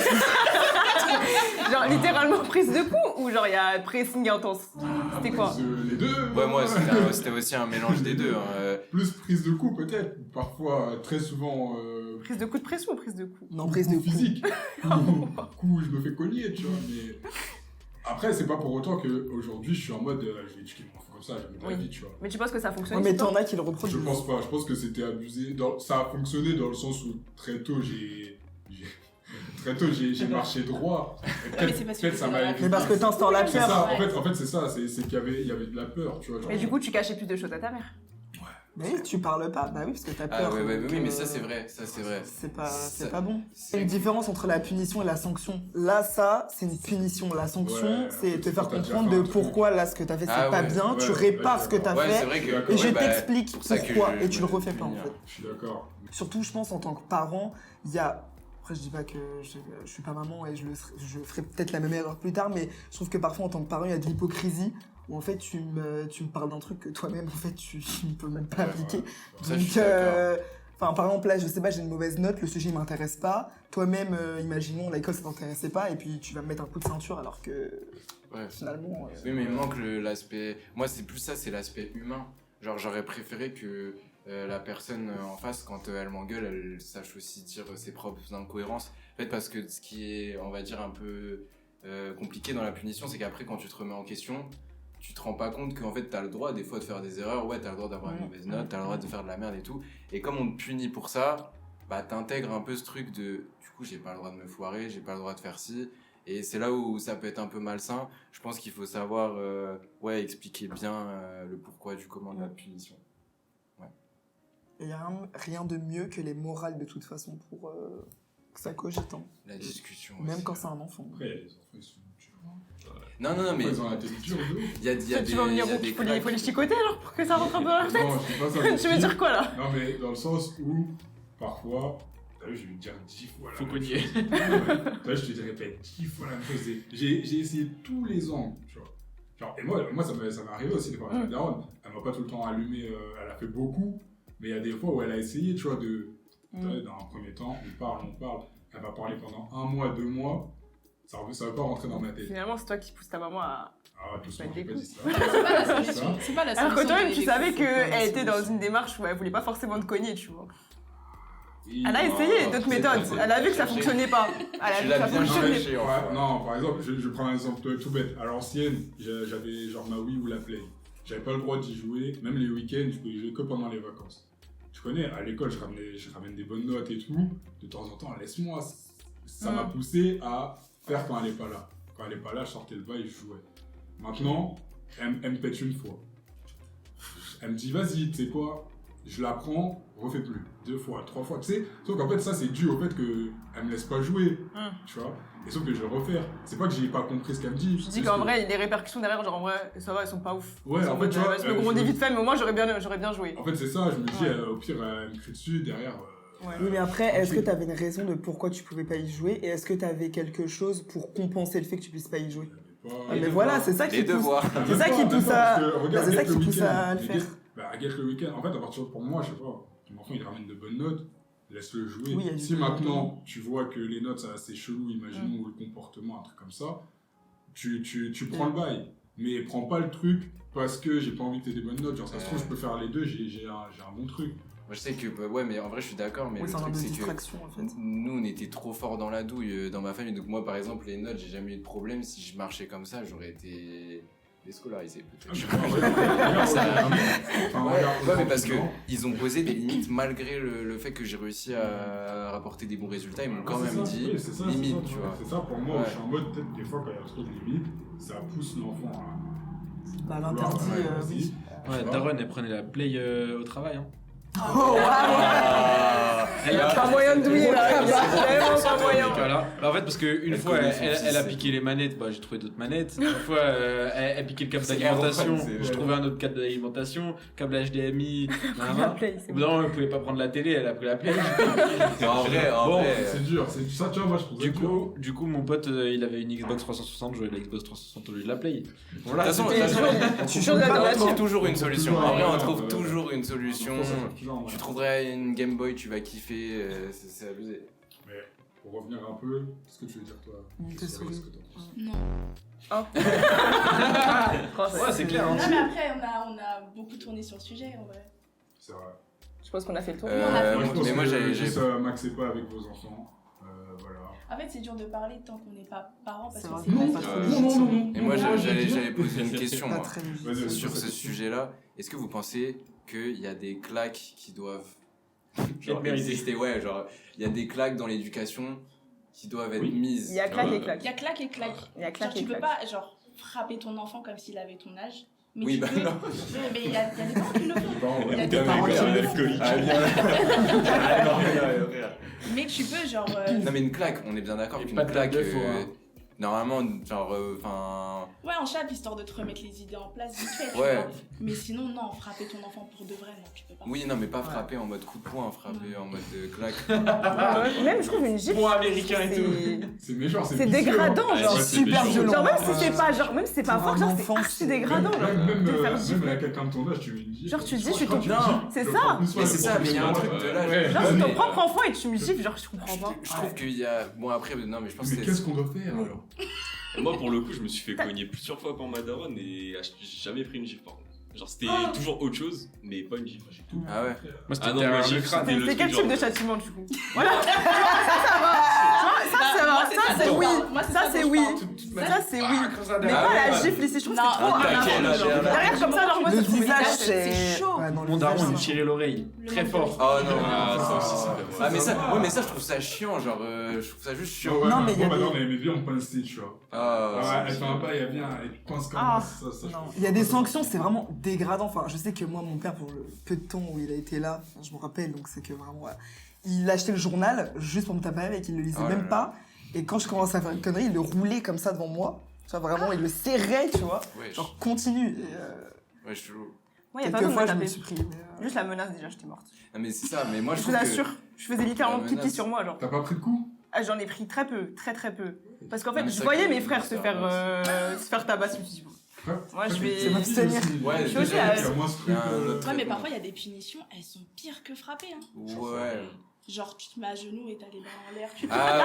Genre littéralement prise de coups ou genre il y a pressing intense? C'était quoi? Les deux. Ouais, moi c'était aussi un mélange des deux. Hein. Plus prise de coup peut-être. Parfois, très souvent. Prise de coup de pression ou prise de coup? non prise de coup. physique. coup, je me fais cogner, tu vois. Mais après, c'est pas pour autant qu'aujourd'hui, je suis en mode, je vais éduquer mon enfant comme ça, je vais Oui. ma vie, tu vois. Mais tu penses que ça fonctionne? Ouais, mais toi t'en as qui le Je reproduisent. pense pas, je pense que c'était abusé. Ça a fonctionné dans le sens où très tôt j'ai marché droit. Et mais c'est parce que peut-être ça c'est m'a dans la- évité. Mais parce que t'instaures la C'est peur. ça, en fait c'est ça, c'est qu'il y avait de la peur, tu vois. genre. Mais du coup, tu cachais plus de choses à ta mère. Mais oui, tu parles pas. Bah oui, parce que t'as Ah peur. ouais, donc, oui, mais ça c'est vrai, ça c'est vrai. C'est pas Ça- bon. c'est- Il y a une différence entre la punition et la sanction. Là, ça, c'est une punition. La sanction, Ouais, c'est te faire quand t'as déjà comprendre fait de un truc. pourquoi là, ce que t'as fait, c'est Ah pas ouais, bien. Tu ouais, répares ouais, ce que t'as Ouais, c'est fait. vrai que. Et Et je ouais, bah, t'explique c'est pour ça que pourquoi. je Et tu le me refais fais pas, en punir. fait. Je suis d'accord. Surtout, je pense, en tant que parent, il y a. Après, je dis pas que je suis pas maman et je ferai peut-être la même erreur plus tard, mais je trouve que parfois, en tant que parent, il y a de l'hypocrisie où en fait, tu me parles d'un truc que toi-même, en fait, tu ne peux même pas appliquer. Ça, je suis Donc, d'accord. enfin, par exemple, là, je sais pas, j'ai une mauvaise note, le sujet m'intéresse pas. Toi-même, imaginons, l'école, ça t'intéressait pas, et puis tu vas me mettre un coup de ceinture alors que Ouais. finalement. Oui, mais il manque l'aspect. Moi, c'est plus ça, c'est l'aspect humain. Genre, j'aurais préféré que la personne en face, quand elle m'engueule, elle sache aussi dire ses propres incohérences. En fait, parce que ce qui est, on va dire, un peu compliqué dans la punition, c'est qu'après, quand tu te remets en question, tu te rends pas compte qu'en fait, t'as le droit des fois de faire des erreurs. Ouais, t'as le droit d'avoir une mauvaise note, t'as le droit de faire de la merde et tout. Et comme on te punit pour ça, bah, t'intègres un peu ce truc de du coup, j'ai pas le droit de me foirer, j'ai pas le droit de faire ci. Et c'est là où ça peut être un peu malsain. Je pense qu'il faut savoir ouais, expliquer bien le pourquoi du comment de la punition. Il n'y a rien de mieux que les morales de toute façon pour que ça cogite. Hein. La discussion. Même aussi. quand c'est un enfant. Après, les enfants, ils sont durs. Non, non, non, mais Ils ont la tête dure, eux. il y a des. Tu vas venir il y a où? des Il faut les cracks. chicoter alors pour que ça rentre un peu dans la tête? Non, je dis pas ça. Tu veux dire quoi là? Non, mais dans le sens où, parfois, t'as vu, je vais te dire 10 fois la Faut même cogner. chose. T'as vu, je te répète 10 fois la même chose. J'ai essayé tous les angles, tu vois. Genre, et moi ça m'est arrivé aussi, des fois, avec ma daronne. Elle m'a pas tout le temps allumé, elle a fait beaucoup, mais il y a des fois où elle a essayé, tu vois, dans un premier temps, on parle. elle va parler pendant 1 mois, 2 mois, ça va pas rentrer dans ma tête. Finalement, c'est toi qui pousse ta maman à. Ah, tout ça, Mettre j'ai des pas coups. dit ça. C'est pas la solution. C'est pas la Alors que solution toi-même, de tu les savais coups. qu'elle était dans une démarche où elle voulait pas forcément te cogner, tu vois. Oui, Elle a non, essayé non, d'autres c'est méthodes. pas- Elle a vu que ça chercher. fonctionnait pas. Elle a Tu vu l'as que ça bien fonctionnait. cherché. Ouais, non, par exemple, je prends un exemple tout bête. À l'ancienne, j'avais genre ma Wii ou la Play. J'avais pas le droit d'y jouer, même les week-ends, je pouvais jouer que pendant les vacances. Tu connais, à l'école, je ramène des bonnes notes et tout. De temps en temps, laisse-moi. Ça m'a poussé à faire quand elle est pas là. Quand elle est pas là, je sortais le bail et je jouais. Maintenant, elle me pète une fois. Elle me dit, vas-y, tu sais quoi, je la prends, refais plus. 2 fois, 3 fois, tu sais. Sauf qu'en fait, ça, c'est dû au fait qu'elle me laisse pas jouer, tu vois. Et sauf que je vais le refaire. C'est pas que j'ai pas compris ce qu'elle me dit. Je dis qu'en vrai, les répercussions derrière, genre en vrai, ça va, elles sont pas ouf. Ouais, en fait, tu vois, je me grondais vite fait, mais au moins j'aurais bien joué. En fait, c'est ça, je me dis, Ouais. au pire, elle me crie dessus, derrière. Ouais. Oui, mais après, est-ce que tu avais une raison de pourquoi tu pouvais pas y jouer et est-ce que tu avais quelque chose pour compenser le fait que tu puisses pas y jouer? Ah, mais voilà, c'est ça qui Les pousse. devoirs. C'est ça qui pousse à. Regarde, c'est ça Get le qui pousse Weeknd. à le Mais faire. Get- Bah, Get le week-end, en fait, à partir de pour moi, je sais pas, ton enfant il ramène de bonnes notes, laisse-le jouer. Oui, il y a du Si bon maintenant tu vois que les notes c'est chelou, imaginons, ou le comportement, un truc comme ça, tu prends le bail. Mais prends pas le truc parce que j'ai pas envie que t'aies des bonnes notes. Genre, ça se trouve, je peux faire les deux, j'ai un bon truc. Moi, je sais que, bah, ouais, mais en vrai, je suis d'accord, mais Oui, le c'est un truc, peu de c'est que distraction en fait. nous, on était trop forts dans la douille dans ma famille. Donc, moi, par exemple, les notes, j'ai jamais eu de problème. Si je marchais comme ça, j'aurais été déscolarisé, peut-être. Ouais, mais parce que ils ont posé des limites malgré le fait que j'ai réussi à rapporter des bons résultats. Ils m'ont quand même dit limite, tu vois. C'est ça pour moi, Ouais. je suis en mode, peut-être des fois quand il y a trop de limites, ça pousse l'enfant à. Bah, l'interdit, oui. Ouais, Daron, elle prenait la play au travail. Hein. Oh, Elle a Pas moyen de douiller là, il y a vraiment pas moyen. Voilà. Bah, en fait, parce qu'une Elle fois, connaît son elle a fils. piqué les manettes, bah, j'ai trouvé d'autres manettes. Une fois, elle piquait le câble C'est d'alimentation, Aaron, c'est- je trouvais un autre câble d'alimentation, câble HDMI. La nanana. play, c'est Au bout d'un moment, elle pouvait pas prendre la télé, elle a pris la play. En vrai, Bon, C'est dur, c'est ça, tu vois, moi je trouve ça dur. Du coup, mon pote, il avait une Xbox 360, je jouais à la Xbox 360 au lieu de la play. De Voilà, toute façon, c'était- Je suis chaud on là-dedans. trouve toujours une solution. En vrai, on Ouais, trouve ouais, toujours une Ouais, solution. ça change toujours, ouais. Tu trouverais une Game Boy, tu vas kiffer, c'est abusé. Mais pour revenir un peu, qu'est-ce que tu veux dire toi Une Sur souris. ce que t'en penses. Non. Ouais, c'est clair. Hein. Non, mais après, on a beaucoup tourné sur le sujet en vrai. C'est vrai. Je pense qu'on a fait le tour. Moi, je pense mais moi, que j'avais. juste maxez pas avec vos enfants. Voilà. En fait, c'est dur de parler tant qu'on n'est pas parent parce C'est que vrai. c'est Non, pas pas trop trop. légitime. Et moi, j'allais poser une question, Pas moi. très léger. Vas-y, Sur pose ce ta question. sujet-là, est-ce que vous pensez qu'il y a des claques qui doivent genre, méritées. exister? Ouais, genre, il y a des claques dans l'éducation qui doivent être Oui. mises. Il y a claque et claque. Il y a claque et claque. Il y a Genre, claque et tu peux claque. pas genre frapper ton enfant comme s'il avait ton âge. Mais Oui, tu bah peux... non. Mais il y a des parents qui le font. Bon, Il y a ouais. des T'as parents vu, qui un le font. alcoolique. Ah, bien. Ah, non, rien. Mais tu peux genre... Non, mais une claque, on est bien d'accord Et qu'une pas de claque, de faux, hein. normalement, genre, enfin. Ouais, en chape, histoire de te remettre les idées en place vite fait, tu Ouais. vois. Mais sinon, non, frapper ton enfant pour de vrai, non, tu peux pas. Oui, non, mais pas frapper en mode coup de poing, frapper en mode claque. Même je trouve une gifle. Point américain et tout. C'est méchant, C'est vicieux, dégradant, hein. genre. Ouais, c'est Super méchant. violent. Genre même si Ouais. c'est pas genre même si c'est pas Pour fort, un genre enfant, c'est archi c'est- dégradant. genre. Même de faire même gifler. à quelqu'un de ton âge, tu lui dis. Genre, tu dis, je suis crois que ton- tu Non, dis, c'est le ça. prends plus Mais c'est ça, mais il y a un soin, truc de ouais. l'âge. Ouais. Genre c'est mais- ton propre enfant et tu me gifles, genre je comprends pas. Je trouve qu'il y a. Bon, après, non, mais je pense Mais que qu'est-ce qu'on doit faire Oui. alors Moi, pour le coup, je me suis fait cogner plusieurs fois par ma daronne et j'ai jamais pris une gifle par contre. Genre, c'était toujours autre chose, mais pas une gifle. Ah ouais. Moi, c'était Ah non, derrière moi, le j'ai crâne. c'était le C'est quel truc type de genre- châtiment du coup? Voilà. Ça va. Ça Moi, va. c'est Ça ça c'est dont je oui. parle. Moi, c'est Ça ça c'est dont je oui. parle. Ça c'est oui. Mais Ah pas la ouais. gifle ici, je trouve que Non, c'est trop un un taquet, là, genre. derrière. Derrière comme ça, genre moi Le je trouve visage, ça, c'est. chaud. Ouais, non, le Mon daron, visage, il me c'est- tirait l'oreille. Le Très manque fort. Oh non. Ah, ça aussi, c'est pas Ah, mais ça, ouais, mais ça, je trouve ça chiant, genre, je trouve ça juste chiant. Non, mais il y a Moi, des- maintenant, on aimait bien, on pinçait, tu vois. Ah, Ouais, elle fait un bail, elle vient, elle pince comme Ah, ça. je Non, trouve il y a des ça- sanctions, c'est vraiment dégradant. Enfin, je sais que moi, mon père, pour le peu de temps où il a été là, je me rappelle, donc c'est que vraiment, il achetait le journal juste pour me taper avec, il le lisait Oh là même là. pas. Et quand je commençais à faire une connerie, il le roulait comme ça devant moi. Tu vois, vraiment, il le serrait, tu vois. ouais, Genre, continue. Et, ouais, je suis lourd. Moi, il y a pas besoin de quelquefois, me je me taper. suis pris. mais, Juste la menace déjà, j'étais morte. Non, mais c'est ça, mais moi, je Je vous trouve que. assure, je faisais littéralement La pipi menace. sur moi, genre. T'as pas pris de coup Ah, j'en ai pris très peu, très peu. Parce qu'en Non, fait, mais je ça voyais que- mes frères se faire tabasser. Je me suis dit, bon, moi je vais. C'est m'abstenir. Ouais, Je suis aussi Il y à- a moins ce truc. Il y a un autre Ouais, mais truc. parfois, il y a des punitions, elles sont pires que frapper. Hein. Ouais. Genre, tu te mets à genoux et t'as les bras en l'air. Ah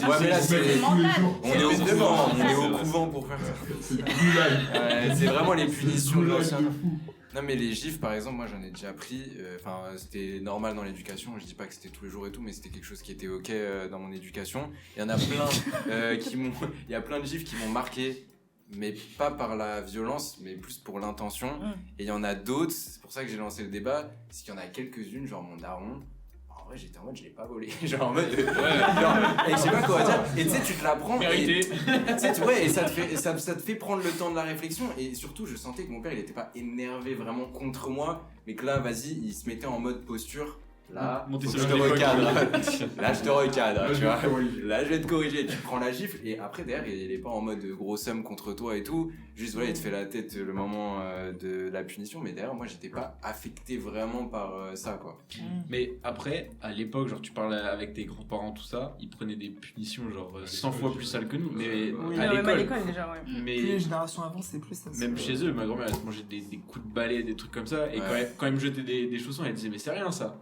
ouais, mais là, c'est... mental. On est au C'est couvent, vrai, on est c'est au vrai. couvent pour faire ça. C'est le blue line. C'est vraiment les punitions de Blue line l'ancien. de fou. Non mais les gifs par exemple, moi j'en ai déjà pris, enfin c'était normal dans l'éducation, je dis pas que c'était tous les jours et tout, mais c'était quelque chose qui était ok dans mon éducation. Il y en a plein il y a plein de gifs qui m'ont marqué, mais pas par la violence, mais plus pour l'intention. Et il y en a d'autres, c'est pour ça que j'ai lancé le débat, c'est qu'il y en a quelques-unes, genre mon daron, en vrai j'étais en mode je l'ai pas volé, genre en mode, genre, et je sais pas quoi dire, et tu sais tu te la prends, Mérité. tu sais, ouais, et ça te fait prendre le temps de la réflexion. Et surtout, je sentais que mon père, il était pas énervé vraiment contre moi, mais que là, vas-y, il se mettait en mode posture. Là, Monter faut sur que je le te téléphone. recadre. Là, je te recadre, Là, tu je vais vois. te corriger. Là, je vais te corriger. Tu prends la gifle, et après, derrière, il est pas en mode gros somme contre toi et tout. Juste, voilà, il te fait la tête le moment de la punition, mais derrière, moi, j'étais pas affecté vraiment par ça, quoi. Mais après, à l'époque, genre tu parles avec tes grands-parents, tout ça, ils prenaient des punitions genre 100 fois plus sales que nous. Mais Oui, Même à à l'école, l'école déjà, ouais. Plus mais les générations avant, c'est plus ça. même chez eux, ma grand-mère elle se mangeait des coups de balai, des trucs comme ça. Et Ouais. quand elle me jetait des chaussons, elle disait mais c'est rien ça.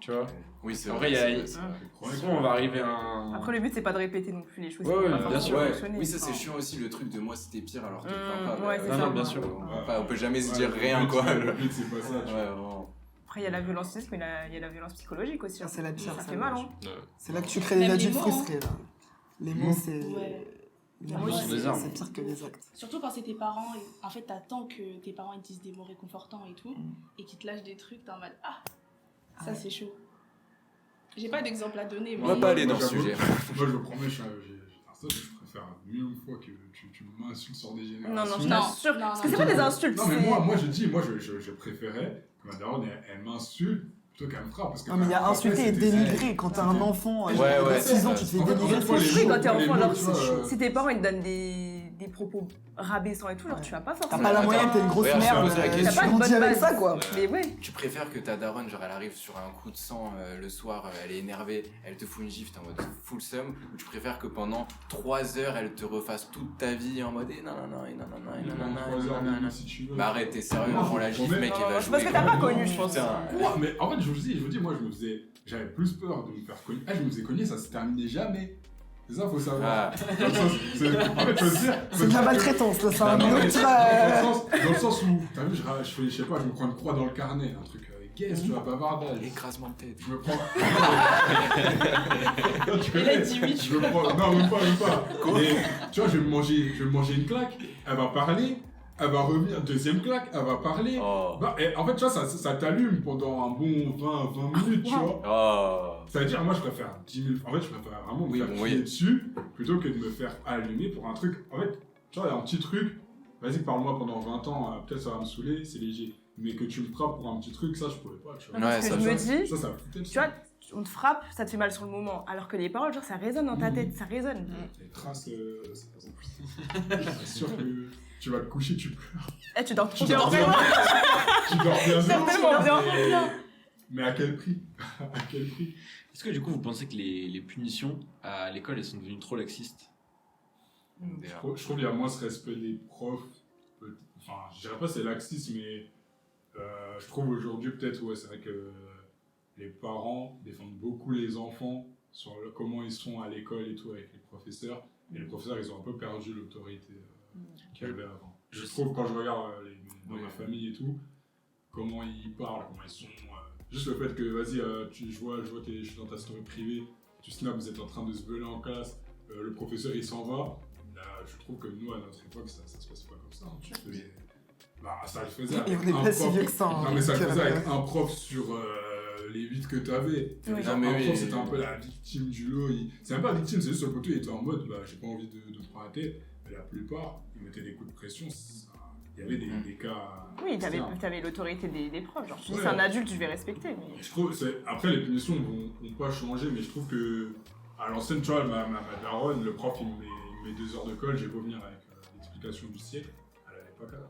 Tu vois. Oui, c'est En vrai. vrai, il y a- c'est vrai, c'est vrai. Souvent on va arriver à un. Après, le but, c'est pas de répéter non plus les choses. Ouais, qui ouais, vont pas bien forcément sûr, Ouais. fonctionner. Oui, ça c'est Enfin, chiant aussi le truc de moi c'était pire alors que t'es pas. ouais, c'est Non, ça. non, bien sûr. On peut jamais se dire Ouais, rien quoi. Le but, c'est pas ça. Ouais, tu vois. vraiment. Après, il y a la violence physique, mais il y a la violence psychologique aussi. Ah, c'est la pire, Ça ça, fait mal, ouais. hein. C'est là que tu crées des Même les adultes mots, frustrés, là. Les mots, c'est. Ouais. Les Les mots, mots, c'est c'est des armes. c'est pire que les actes. Surtout quand c'est tes parents, et en fait t'attends que tes parents ils disent des mots réconfortants et tout, et qu'ils te lâchent des trucs, t'es en mode ah, ça Ouais. c'est chaud. J'ai pas d'exemple à donner, mais On va pas aller dans Moi, le j'avoue, sujet. Moi, je le promets, je préfère mille fois que tu m'insultes sur des générations. Non, non, je Non, t'assure. non, Parce que non, c'est pas non. des insultes. Non, mais c'est- moi, je préférais que ma daronne, elle m'insulte plutôt qu'elle me frappe. Parce que Non, mais il y a après, insulté et c'était- dénigré. Quand t'es un enfant, Ouais, genre, ouais, 6 ans, c'est tu te fais En fait, dénigrer. en fait, moi, c'est les Oui, chaud. quand t'es les enfant, mots, alors tu vois, si tes parents ils te donnent des propos rabaissants et tout, alors tu vas pas T'as forcément. pas la moyenne, t'es une grosse Regarde, je te merde. pose la question. Tu T'as pas une grandis bonne avec base. ça, quoi. Mais ouais. Tu préfères que ta daronne, genre elle arrive sur un coup de sang le soir, elle est énervée, elle te fout une gifle, t'es en mode full sum, ou tu préfères que pendant 3 heures elle te refasse toute ta vie en mode eh non non non eh non non non eh non non non eh non non non. si tu veux. Bah arrête, t'es sérieux, prends la gifle mec, elle va Non, jouer. parce que t'as pas connu, je pense. Putain. Quoi Mais en fait, je vous dis, moi, j'avais plus peur de me faire cogner. Ah, je me faisais cogner, ça se terminait jamais. C'est ça, faut savoir. Ah, Dans le sens- en fait, faut se dire. C'est de la maltraitance, là, c'est un Non, mais autre. dans le sens où, t'as vu, je fais, je sais pas, je me prends une croix dans le carnet, un truc guess, tu vois, bavardage. écrasement de tête. Je me prends. Non, tu Il a connais. dit oui, Je me prends. Non, même pas. Et, tu vois, je vais me manger une claque, elle va parler, elle va revenir, deuxième claque, elle va parler. Oh. Bah, et en fait, tu vois, ça t'allume pendant un bon 20 minutes, tu vois. Oh. Ça veut dire, moi, je préfère 10 000. En fait, je préfère vraiment me Oui, faire bon, crier oui. dessus plutôt que de me faire allumer pour un truc. En fait, tu vois, il y a un petit truc. Vas-y, parle-moi pendant 20 ans, peut-être ça va me saouler, c'est léger. Mais que tu me frappes pour un petit truc, ça, je pourrais pas, tu vois. Non, parce Ouais, que ça, je me dis, Ça me foutait le tu vois, on te frappe, ça te fait mal sur le moment. Alors que les paroles, genre, ça résonne dans ta tête, ça résonne. Les traces, c'est pas ça. Je suis sûr que tu vas te coucher, tu pleures. Eh, tu dors Tu bien. dors bien. Tu dors bien. dors tellement bien. Mais à quel prix? À quel prix? Est-ce que du coup vous pensez que les punitions à l'école elles sont devenues trop laxistes? Je trouve qu'il y a moins ce respect des profs. Enfin, je dirais pas c'est laxiste, mais je trouve aujourd'hui peut-être, ouais, c'est vrai que les parents défendent beaucoup les enfants sur comment ils sont à l'école et tout avec les professeurs. Et les professeurs, ils ont un peu perdu l'autorité qu'il y avait avant. Je trouve quand je regarde dans ma famille et tout, comment ils parlent, comment ils sont. Juste le fait que, vas-y, je vois je suis dans ta story privée, tu snaps, vous êtes en train de se beuler en classe, le professeur il s'en va. Là, je trouve que nous, à notre époque, ça se passe pas comme ça. Tu faisais... Bah, ça le faisait Et avec on est un pas si prof. vieux que ça. hein, Non, mais ça le donc, faisait avec un prof sur les 8 que t'avais. Oui. Genre, Non, mais un oui. prof, c'était un peu la victime du lot. C'est même pas victime, c'est juste le poteau, il était en mode, bah, j'ai pas envie de te prendre la tête. Mais la plupart, ils mettaient des coups de pression. Il y avait des cas. Oui, externes. t'avais l'autorité des profs. Genre, tu dis, Ouais. c'est un adulte, je vais respecter. Mais... Je trouve, après, les punitions vont pas changer, mais je trouve que, à l'ancienne, tu vois, ma daronne, le prof, il me met 2 heures de colle, j'ai beau venir avec l'explication du siècle, elle avait pas qu'à.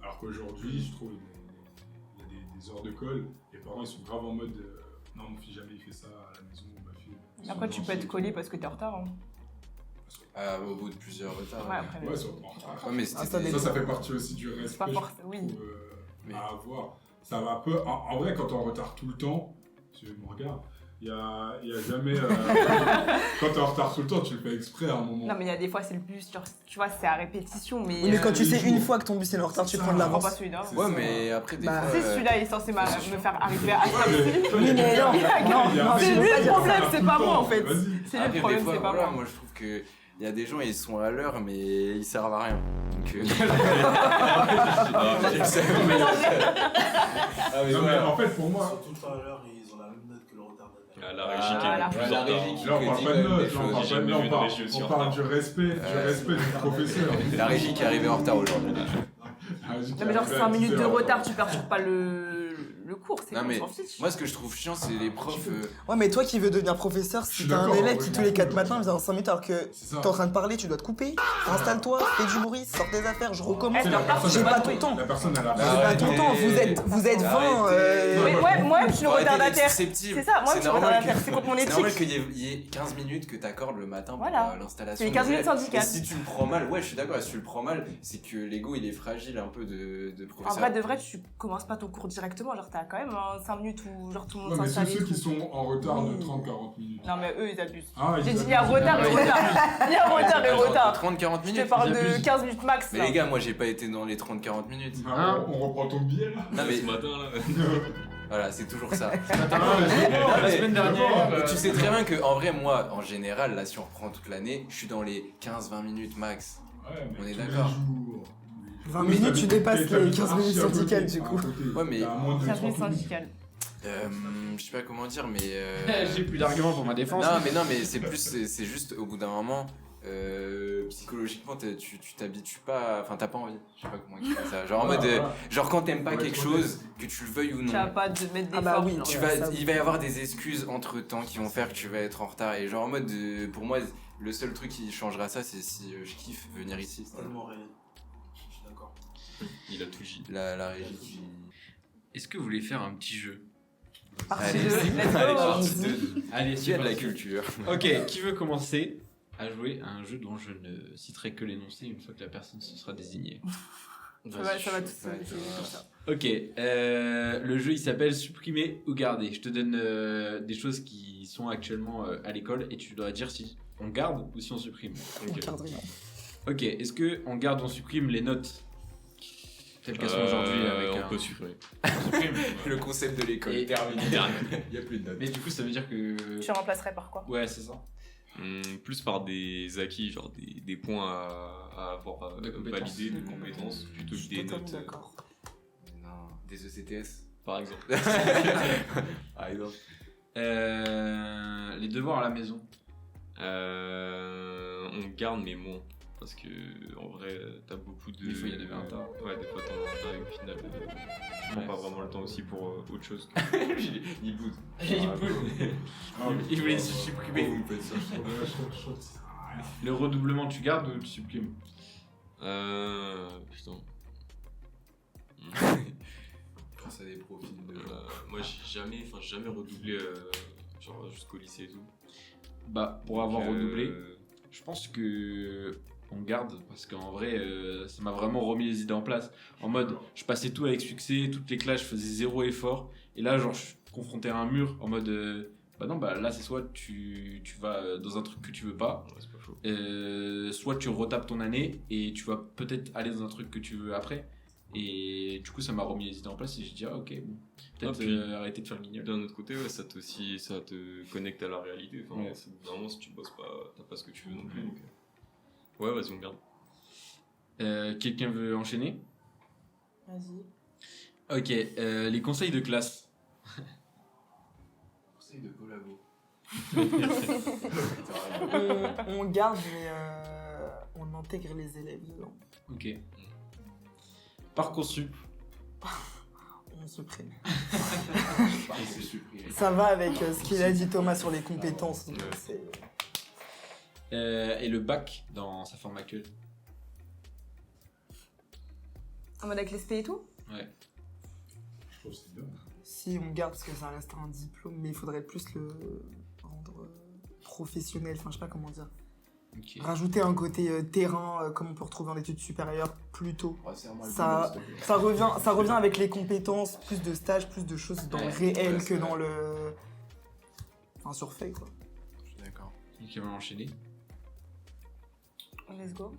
Alors qu'aujourd'hui, je trouve, il y a des heures de colle, les parents, ils sont grave en mode, non, mon fils, jamais il fait ça à la maison, ma fille. ils Après, sont tu peux être gentils. collé parce que t'es en retard. Hein. Au bout de plusieurs retards. Ouais, après. Ouais, ça va. Ouais, mais ça c'était dépend. Ça fait partie aussi du respect pas je force- oui. trouve, Mais- à avoir. Ça va un peu. En vrai, quand on retarde tout le temps, tu me regardes, Il y a jamais. Quand t'es en retard tout le temps, tu le fais exprès à un moment. Non, mais il y a des fois, c'est le bus, genre, tu vois, c'est à répétition. Mais, Oui, mais quand tu les sais jours. une fois que ton bus est en retard, tu C'est prends de ça. je prends l'avance. pas celui-là. C'est Ouais, ça. mais après, des Bah, fois. Si celui-là est censé me faire arriver à ça Ouais, aussi. mais- Oui, mais non, Il y a- non, il y a- non, C'est je veux lui pas le dire problème, ça. c'est pas moi en fait. Vas-y. C'est lui Après, le des problème, fois, c'est pas voilà, moi. moi je trouve que il y a des gens, ils sont à l'heure, mais ils servent à rien. Donc, Ah, mais Non, mais voilà. en fait, pour moi. Surtout tout à l'heure, ils ont la même note que le retardataire. Ah, la régie qui Ah, est la le plus régie. en La retard. régie qui- Là, on parle dit pas quand de même notes, des là, on choses. parle J'ai pas de jamais notes, vu une régie aussi en on parle retard. du respect du professeur. La régie qui est arrivée en retard aujourd'hui. Non, mais genre 5 minutes de retard, tu perturbes pas le cours, c'est Non, bon, mais on s'en fiche. Moi, ce que je trouve chiant, c'est les profs. Ouais, mais toi qui veux devenir professeur, Je suis si t'as un d'accord, élève ouais, qui je tous les suis 4 d'accord. matins vient en 5 minutes alors que C'est ça. t'es en train de parler, tu dois te couper. Installe-toi, fais du bruit, sors des affaires, je recommence. Eh, la personne, J'ai elle pas va ton tout. temps. La personne, elle a J'ai Ah, pas arrêtez. ton temps, vous êtes 20. Arrêtez. Mais moi-même, je suis le Arrêtez d'être retardataire. susceptible. C'est ça, moi, je suis normal retardataire, que- c'est contre mon C'est normal éthique. qu'il y ait 15 minutes que t'accordes le matin pour Voilà. l'installation. C'est les 15 des minutes élèves. syndicales. Et si tu le prends mal, ouais, je suis d'accord, si tu le prends mal, c'est que l'ego il est fragile un peu de En professeur. vrai, de vrai, tu commences pas ton cours directement. Genre, t'as quand même 5 minutes où genre, tout le monde Ouais, mais s'installe. ceux et qui tout. sont en retard de Oui. 30-40 minutes. Non, mais eux, ils abusent. Ah, J'ai ils dit, il y a abusent. retard et retard. Il y a retard et retard. 30-40 Je minutes. te parle ils de abusent. 15 minutes max. Mais là. les gars, moi j'ai pas été dans les 30-40 minutes. Ah, on reprend ton billet là. Non mais Ce matin, là. voilà, c'est toujours ça. La semaine dernière. Mais tu sais très bien que en vrai, moi, en général, là, si on reprend toute l'année, je suis dans les 15-20 minutes max. Ouais, mais On est tous les d'accord. jours. 20 minutes, tu dépasses les 15 minutes syndicales du coup. Ouais, mais- T'as moins de 15 minutes 30 minutes. syndicales. Je sais pas comment dire, mais. J'ai plus d'arguments pour ma défense. Non, mais c'est plus, c'est juste au bout d'un moment. Psychologiquement, tu t'habitues pas, enfin t'as pas envie, je sais pas comment expliquer ça. Genre en mode, genre quand t'aimes pas Ouais, quelque trop chose, que tu le veuilles ou Tu vas non, pas te mettre des Ah bah oui, formes, tu genre. vas, ça, il va y avoir des excuses entre temps qui vont faire que tu vas être en retard. Et genre en mode, pour moi, le seul truc qui changera ça, c'est si je kiffe venir ici. c'est Tellement réel. Je suis d'accord. Il a tout dit. la régie qui. Est-ce que vous voulez faire un petit jeu? Partie Allez, 2, let's go. allez, partie 2. Allez, Qui a de la parti. culture. Ok, qui veut commencer à jouer à un jeu dont je ne citerai que l'énoncé une fois que la personne se sera désignée? Ça va tout seul, c'est comme ça. Ok, le jeu il s'appelle supprimer ou garder. Je te donne des choses qui sont actuellement à l'école et tu dois dire si on garde ou si on supprime. On garde rien. Ok, est-ce que on garde, on supprime les notes telles qu'elles sont aujourd'hui avec On un... peut supprimer. on supprime. Le concept de l'école. Et- Terminé. Il y a plus de notes. Mais du coup ça veut dire que... Tu remplacerais par quoi? Ouais, c'est ça. Plus par des acquis, genre des points à avoir De compétences. validés, de compétences, plutôt Je que suis des totalement notes, d'accord. Non, des ECTS. par exemple. Par exemple. Les devoirs à la maison. On garde, mais moins. Parce que en vrai, t'as beaucoup de. Des fois, il y a des tas. Ouais, des fois, t'en as un tas et au final, tu prends pas vraiment le temps aussi pour autre chose. Il boude. Il voulait se supprimer. Vous me faites ça. Le redoublement tu gardes ou tu supprimes? Putain. Je pense à des profils de. Moi, j'ai jamais redoublé, genre jusqu'au lycée et tout. Bah pour avoir Donc, redoublé, je pense que on garde parce qu'en vrai ça m'a vraiment remis les idées en place. En mode je passais tout avec succès, toutes les classes je faisais zéro effort et là genre je suis confronté à un mur en mode bah non bah là c'est soit tu vas dans un truc que tu veux pas, Ouais, c'est pas faux. soit tu retapes ton année et tu vas peut-être aller dans un truc que tu veux après. Et du coup ça m'a remis les idées en place et j'ai dit ah ok bon peut-être Ah, puis- arrêter de faire le guignol. D'un autre côté, ouais, ça te connecte à la réalité. Enfin, Ouais. vraiment, si tu bosses pas, t'as pas ce que tu veux non plus. Donc, ouais, vas-y, on garde. Quelqu'un veut enchaîner? Vas-y. Ok, les conseils de classe. Conseil de collabo. On garde, mais on intègre les élèves dedans. Ok. Parcoursup. On supprime. C'est supprimé. Ça va avec ce qu'il a dit Thomas sur les compétences. donc Ouais. c'est- Et le bac dans sa forme actuelle. En mode avec les SP et tout? Ouais. Je trouve que c'est bien. Si on garde parce que ça reste un diplôme, mais il faudrait plus le rendre professionnel. Enfin, je sais pas comment dire. Ok. Rajouter un côté terrain, comme on peut retrouver en études supérieures, plus tôt. Resserre-moi le Ça- boulot, s'il te plaît. Ça revient avec les compétences, plus de stages, plus de choses dans le Ouais, réel ouais, que c'est dans vrai. le. Enfin, sur feuille, quoi. Je suis d'accord. Qui va enchaîner. Let's go.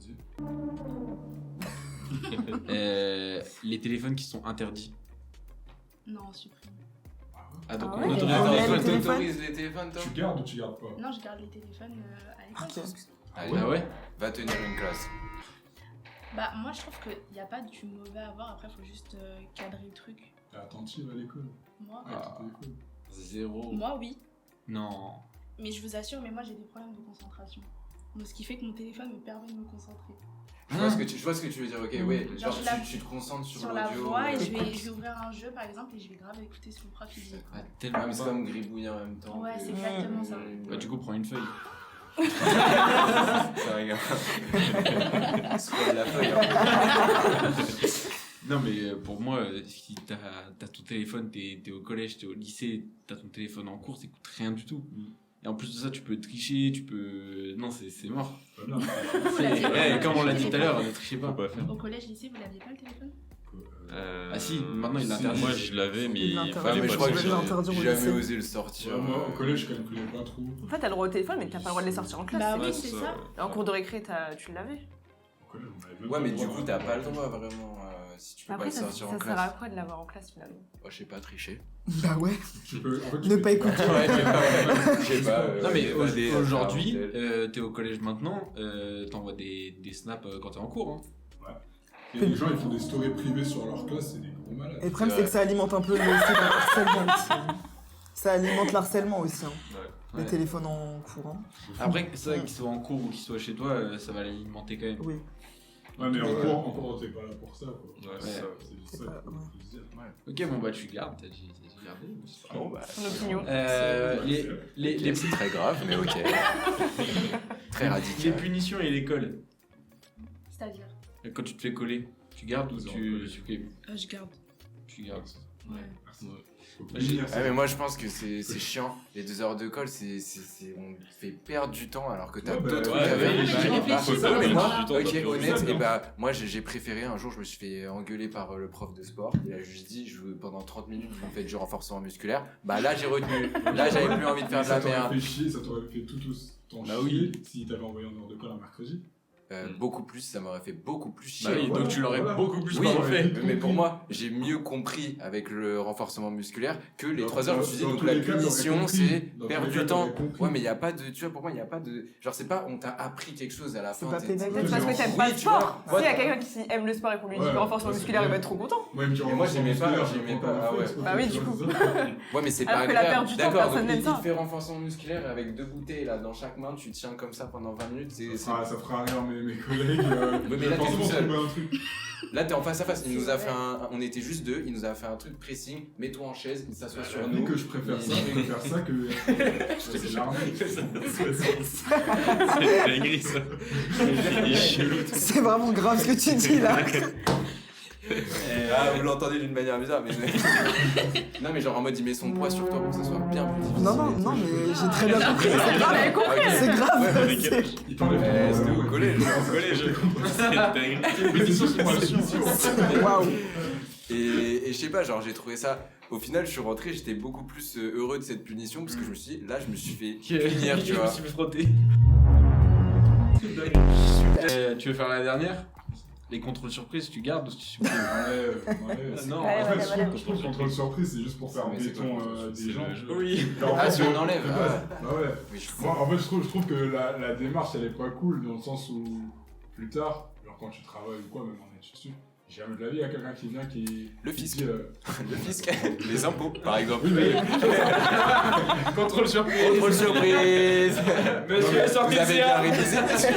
Les téléphones qui sont interdits. Non, supprime. Ah, donc Ah on ouais, autorise on les met le téléphones. téléphone. T'autorises les téléphones, toi? Tu gardes ou tu gardes pas? Non, je garde les téléphones à l'école. Ok. Allez, Ah ouais. va tenir une classe. Bah, moi, je trouve qu'il n'y a pas du mauvais à avoir. Après, il faut juste cadrer le truc. T'es attentive à l'école Moi, avec Ah. ton téléphone. 0. moi oui. Non. Mais je vous assure, mais moi, j'ai des problèmes de concentration. Donc, ce qui fait que mon téléphone me permet de me concentrer. Je vois ce que tu veux dire, ok, ouais. Genre, Genre, je la- tu te concentres sur Sur la l'audio. voix, et ouais. je vais ouvrir un jeu, par exemple, et je vais grave écouter ce que le prof il dit. Ah, Ouais, tellement mais c'est pas. comme gribouiller en même temps. Ouais, que- c'est exactement ça. Bah, du coup, prends une feuille. Ça rigole. Scroll la feuille. Hein. Non, mais pour moi, si t'as ton téléphone, t'es au collège, t'es au lycée, t'as ton téléphone en cours, ça coûte rien du tout. Et en plus de ça, tu peux tricher, tu peux. Non, c'est mort. Pas bien. Comme on l'a dit tout à l'heure, ne trichez Faut pas. pas faire. Au collège, lycée, vous l'aviez pas le téléphone? Ah si, maintenant il si, l'interdit. Moi je l'avais, mais Il il l'interdit. fallait mais pas je crois le que je faire. l'ai interdit au j'ai jamais lycée. osé le sortir. Moi, au collège, je calculais pas trop. En fait, t'as le droit au téléphone, mais t'as pas le droit de les sortir en classe. Bah Ouais, oui, c'est ça. Et en cours de récré, tu l'avais. Au collège, on avait même Ouais, pas mais le du droit. coup, t'as pas le droit vraiment si tu peux Après, pas le ça sortir en sert à classe. quoi de l'avoir en classe finalement? Oh, je sais pas, tricher. Bah ouais. Tu peux, en fait, tu Ne peux- pas écouter. Ouais, je sais pas. Non mais évader à aujourd'hui, travers un tel. t'es au collège maintenant, t'envoies des snaps quand t'es en cours. Hein. Et les gens, ils font des stories privées sur leur classe, c'est des gros malades. Et le problème, C'est c'est que ça alimente un peu le harcèlement aussi. Ça alimente l'harcèlement aussi, hein. Ouais. Les téléphones en cours. Hein. Après, c'est vrai qu'ils soient en cours ou qu'ils soient chez toi, ça va l'alimenter quand même. Oui. Ouais, mais Ouais. en cours, t'es pas là pour ça, quoi. Ouais, c'est c'est ça. ça. C'est juste C'est ça pas- qu'il faut ouais. se dire. Ok, bon bah tu gardes, t'as dit garder. mais c'est pas grave. Bon, bah, Son opinion. Les c'est très grave, mais ok. Très les radical. punitions et l'école, C'est-à-dire, quand tu te fais coller, tu gardes ou Zéro tu collège. je garde. tu gardes. Ouais. Merci. Faut J'ai- punir, Ouais, mais moi je pense que c'est chiant. Les 2 heures de colle, on te fait perdre du temps alors que t'as Ouais, bah, d'autres ouais, trucs à ouais, faire. ouais, j'ai réfléchi, Bah, ça, non, mais ouais, moi, du temps, ok, t'as honnête, fait. et bah, moi j'ai préféré, un jour je me suis fait engueuler par le prof de sport. Il a juste dit, pendant 30 minutes, vous faites du renforcement musculaire. Bah là j'ai retenu. Là j'avais plus envie de faire de la Ça t'aurait merde. fait chier, ça t'aurait fait tout ton Bah chier oui. si t'avais envoyé en heure de colle un mercredi. Beaucoup plus, ça m'aurait fait beaucoup plus chier. Bah oui, voilà, donc tu l'aurais voilà. beaucoup plus Oui, pas refait. mais pour moi, j'ai mieux compris avec le renforcement musculaire que les 3 heures. Je me suis dit, Dans donc tous la les cas, t'aurais punition, compris. c'est Dans perdre tous les du cas, temps. t'aurais compris. Ouais, mais il n'y a pas de. Tu vois, pour moi, il n'y a pas de. Genre, c'est pas, on t'a appris quelque chose à la C'est fin. pas t'es- pédagogique. Peut-être parce que t'aimes Oui, pas le tu sport. vois. S'il y a quelqu'un qui aime le sport et qu'on lui dit Ouais, le renforcement ouais, musculaire, il c'est va être trop content. Moi, Et moi, j'aimais pas, ah ouais. Bah oui, du coup. Ouais, mais c'est Alors pas que la agréable. perte du temps, D'accord, personne donc n'aime il ça. te fait renforcement musculaire avec 2 bouteilles là dans chaque main, tu tiens comme ça pendant 20 minutes. Ça fera rire mes collègues. Oui, mais là, t'es forcément tout seul. trouver un truc. Là, t'es en face à face. Il nous a fait on était juste 2. Il nous a fait un truc pressing. Mets-toi en chaise, il s'assoit sur J'avoue nous. que je préfère ça, je préfère ça que. C'est l'armée. C'est dinguerie ça. Il est chelou. C'est vraiment grave ce que tu dis là. Ah, vous l'entendez d'une manière bizarre, mais. Non, mais genre en mode il met son poids sur toi pour que ça soit bien plus difficile. Non, mais j'ai très bien compris. C'est J'avais grave. compris. Ok. C'est grave. Ouais, c'est- Il parlait C'était au collège. Au collège. C'est dingue. Mais c'est sûr, c'est moi la Waouh. Et je sais pas, genre j'ai trouvé ça. Au final, je suis rentré, j'étais beaucoup plus heureux de cette punition parce que je me suis dit, là, je me suis fait punir, tu Je me vois. suis fait frotter. Tu veux faire la dernière? Les contrôles surprises, tu gardes ou tu supprimes? Non, Ouais, En fait, ouais, je ouais. trouve que le contrôle surprise, c'est juste pour faire Mais c'est quoi, béton le contrôle des gens. Oui. Ah, si on enlève. de base. Bah ouais. Oui, je Moi, en fait, je trouve que la démarche, elle est pas cool dans le sens où, plus tard, genre quand tu travailles ou quoi, même en études dessus, jamais de la vie, il y a quelqu'un qui vient qui. Le qui fisc. dit, Le fisc, les impôts, par exemple. Oui, mais. Contrôle surprise. Contrôle surprise. Monsieur, Vous sortez avez de bien ça. révisé, monsieur.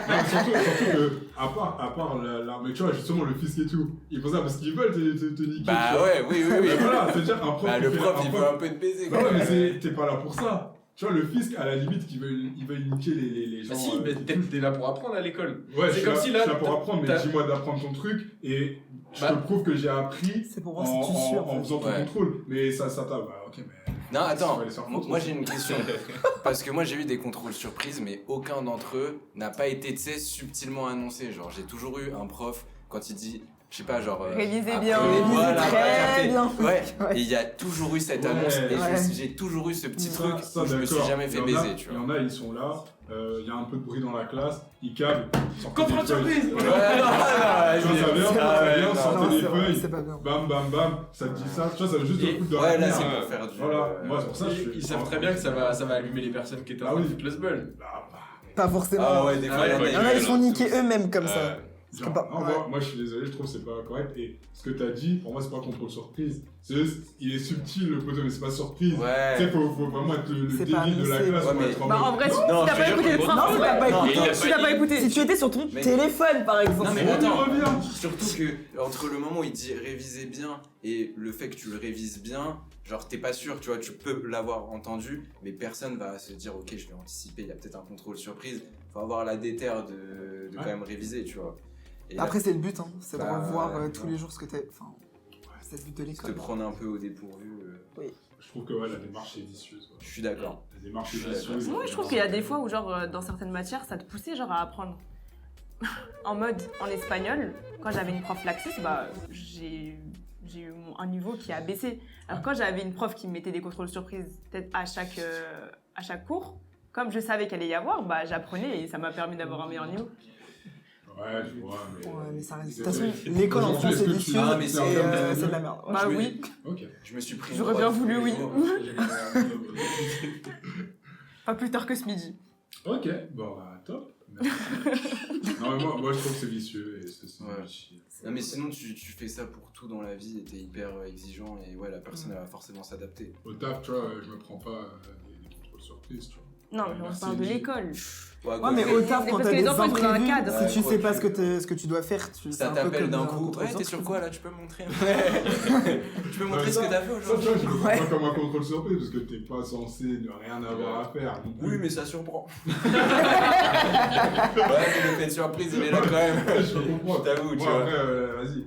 Non, surtout que, à part l'armée, tu vois, justement, le fisc et tout, ils font ça parce qu'ils veulent te niquer. Bah tu vois. ouais, oui, oui, oui. Mais voilà, c'est-à-dire un prof. Bah, qui le fait- prof, un il prof- veut un peu te baiser. Bah quoi. ouais, mais t'es pas là pour ça. Tu vois, le fisc, à la limite, il veut niquer les gens. Bah si, mais t'es là pour apprendre à l'école. Ouais, c'est je comme suis si là, là, je suis là pour apprendre, mais t'as- dis-moi d'apprendre ton truc et je Bah. te prouve que j'ai appris C'est pour en, voir si tu suis. en faisant ton Ouais. contrôle. Mais ça t'a. Bah ok, mais. Non, attends, Tu vas les faire foutre, moi aussi. j'ai une question. Parce que moi j'ai eu des contrôles surprises, mais aucun d'entre eux n'a pas été, tu sais, subtilement annoncé. Genre, j'ai toujours eu un prof, quand il dit je sais pas, genre. Révisez apprenez- bien. Révisez voilà, très capté. bien. Ouais, Ouais. et il y a toujours eu cette Ouais, annonce, et ouais. j'ai toujours eu ce petit Ça, truc ça, où je me suis d'accord. jamais fait Il y en a- baiser, tu Il y vois. en a, ils sont là, il y a un peu de bruit dans la classe, ils cavent, sortent Contrôle des feuilles. surprise. Voilà. Ouais, non, Ça vient, non, ça vient, non. sortez Non, des c'est vrai, feuilles, c'est pas bien. bam, bam, bam, ça te dit ça, tu vois, ça veut juste Et- te foutre dans Ouais, la là, c'est merde. pour faire du. Voilà, moi, c'est pour ça que je Ils fais. savent très bien que ça va allumer les personnes qui étaient Ah en train de oui. foutre le sbul. Pas forcément. Ah ouais, des fois, Ah, il y en a, ouais, Il y en a, ils sont niqués eux-mêmes comme ça. Genre, C'est pas- non, ouais. moi, je suis désolé, je trouve que c'est pas correct. Et ce que t'as dit, pour moi, c'est pas contrôle surprise. C'est juste, il est subtil le poteau, mais c'est pas surprise. Tu sais, Ouais. faut vraiment être le C'est pas débile de la annoncé. classe Ouais, pour mais- être en Bah en mode- vrai, si Non, t'as je te pas jure écouté que le les prof, Non, c'est t'as pas pas Non, écouté. il a Si t'as pas écouté. Si tu étais sur ton Mais- téléphone, par exemple. Non, mais On y attends. revient. Surtout que entre le moment où il dit réviser bien et le fait que tu le révises bien, genre t'es pas sûr, tu vois, tu peux l'avoir entendu, mais personne va se dire ok, je vais anticiper, il y a peut-être un contrôle surprise. Faut avoir la déterre de quand même réviser, tu vois. Et là, Après, c'est le but, hein. C'est de Bah, revoir ouais, tous ouais. les jours ce que t'as. Enfin, c'est le but de te l'école. prendre un peu au dépourvu. Je trouve que ouais, la démarche est vicieuse. Ouais. Je suis d'accord. La démarche est Je suis d'accord. vicieuse. Moi, je trouve qu'il y a des fois où, genre, dans certaines matières, ça te poussait genre à apprendre. En mode, en espagnol, quand j'avais une prof laxiste, bah, j'ai eu un niveau qui a baissé. Alors quand j'avais une prof qui me mettait des contrôles surprises, peut-être à chaque cours, comme je savais qu'elle allait y avoir, bah, j'apprenais et ça m'a permis d'avoir un meilleur niveau. Ouais, je vois, mais. Ouais, mais ça reste. De C'est toute façon, vrai. l'école en Aujourd'hui, France est-ce est que tu- vicieuse Ah, mais et c'est- c'est de la merde. Bah Je me- oui, Ok. Je me suis pris. J'aurais une bien droite voulu, tous les oui. jours. pas plus tard que ce midi. Ok, bon, bah, top. Merci. Non, mais moi, je trouve que c'est vicieux et c'est Ouais. chier. Non mais sinon tu fais ça pour tout dans la vie et t'es hyper exigeant et ouais la personne elle va forcément s'adapter. Au taf, tu vois, je me prends pas des contrôles surprises, tu vois. Non, mais on Merci, parle de Gilles. l'école. Ouais, mais Mais- au taf, mais quand parce t'as que les des enfants, ils ont un imprévus, cadre. si tu Ouais, sais pas quoi, ce que tu dois faire, c'est Ça un peu t'appelle comme d'un un coup. contrôle Ouais, t'es sur surprise. quoi là? Tu peux me montrer? Tu peux me montrer ce que t'as fait Ça, tu aujourd'hui? vois, je le prends Ouais. pas comme un contrôle surprise parce que t'es pas censé ne rien avoir à faire. non plus. Oui, mais ça surprend. Ouais, mais le fait de surprise, il est là quand même. Je comprends. T'avoue, tu Moi, vois. après, vas-y.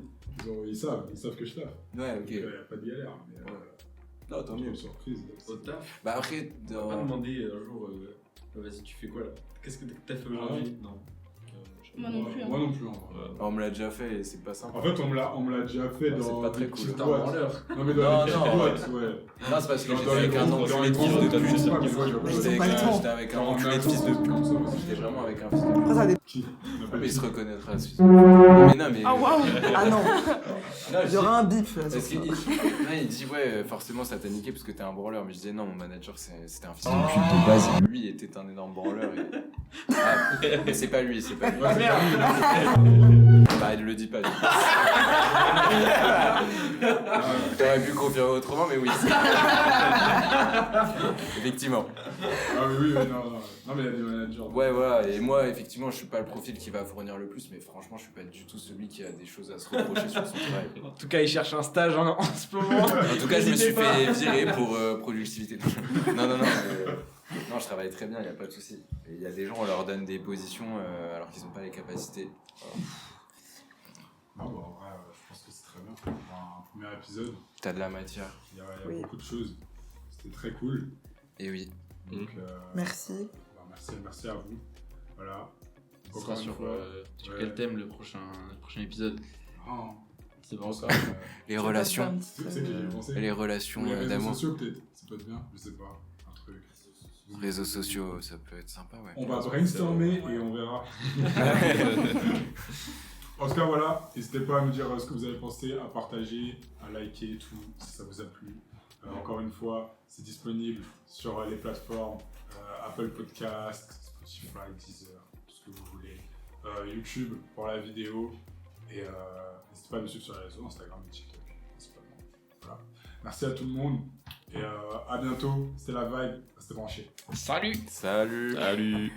Ils savent que je taffe. Ouais, Donc, ok. y a pas de galère. Mais, Non, tant mieux. contrôle surprise. Au taf, Bah après, on va pas dans... demander un jour, vas-y, tu fais quoi là? Qu'est-ce que t'as fait aujourd'hui? Non. Moi non plus, hein. Moi non plus, en vrai. on me l'a déjà fait et c'est pas simple. En fait, on me l'a déjà fait Ouais, dans c'est pas très des cool. petites T'es un boîtes. branleur. Non, mais dans Non, les non, petites boîtes, ouais. Non, c'est parce que Dans j'étais les avec un groupes, dans les enculé de fils de groupes, pute. pas, des fois, je vois Mais pas. ils ont pas le temps. J'étais avec un Genre, enculé de on fils de attend, comme ça, pute. aussi. J'étais vraiment avec un fils de pute. Après, ça dépend. Qui On appelle Mais il qui se reconnaîtra celui-ci. Mais non, mais. Ah waouh. Ah non, Non, il y aura un bip là. Parce sur qu'il ça. non, il dit ouais forcément ça t'a niqué parce que t'es un branleur, mais je disais non, mon manager c'était un fils de pute de base, lui était un énorme branleur et... Ah, mais c'est pas lui. Ouais, c'est pas lui. Bah il le dit pas lui. T'aurais pu confirmer autrement mais oui. Effectivement. Ah oui, non. Non, mais il y a des managers. Ouais voilà, et moi effectivement je suis pas le profil qui va fournir le plus, mais franchement je suis pas du tout celui qui a des choses à se reprocher sur son travail. En tout cas, il cherche un stage en ce moment. En tout cas, je me suis N'hésitez pas. fait virer pour productivité. Non, non, je travaille très bien, il n'y a pas de souci. Et il y a des gens, on leur donne des positions alors qu'ils n'ont pas les capacités. Non, bah, en vrai, je pense que c'est très bien. Pour un premier épisode, T'as de la matière. il y a Oui. beaucoup de choses. C'était très cool. Et oui. Donc, Merci. bah, merci à vous. Voilà. Ce Encore sera une sur, fois. sur Ouais. quel thème le prochain épisode? Ah, C'est bon ça. Les relations. tu sais que j'y ai pensé. Et les relations Les réseaux d'amour. sociaux, peut-être. Ça peut être bien, je sais pas. Un truc. Réseaux sociaux, ça peut être sympa, ouais. On va brainstormer et on verra. En tout cas, voilà. N'hésitez pas à me dire ce que vous avez pensé, à partager, à liker et tout, si ça vous a plu. Encore une fois, c'est disponible sur les plateformes Apple Podcast, Spotify, Deezer, tout ce que vous voulez. YouTube pour la vidéo. Et n'hésitez pas à me suivre sur les réseaux, Instagram et TikTok, principalement. Voilà. Merci à tout le monde. Et à bientôt. C'était la vibe. Restez branchés. Salut! Salut. Salut.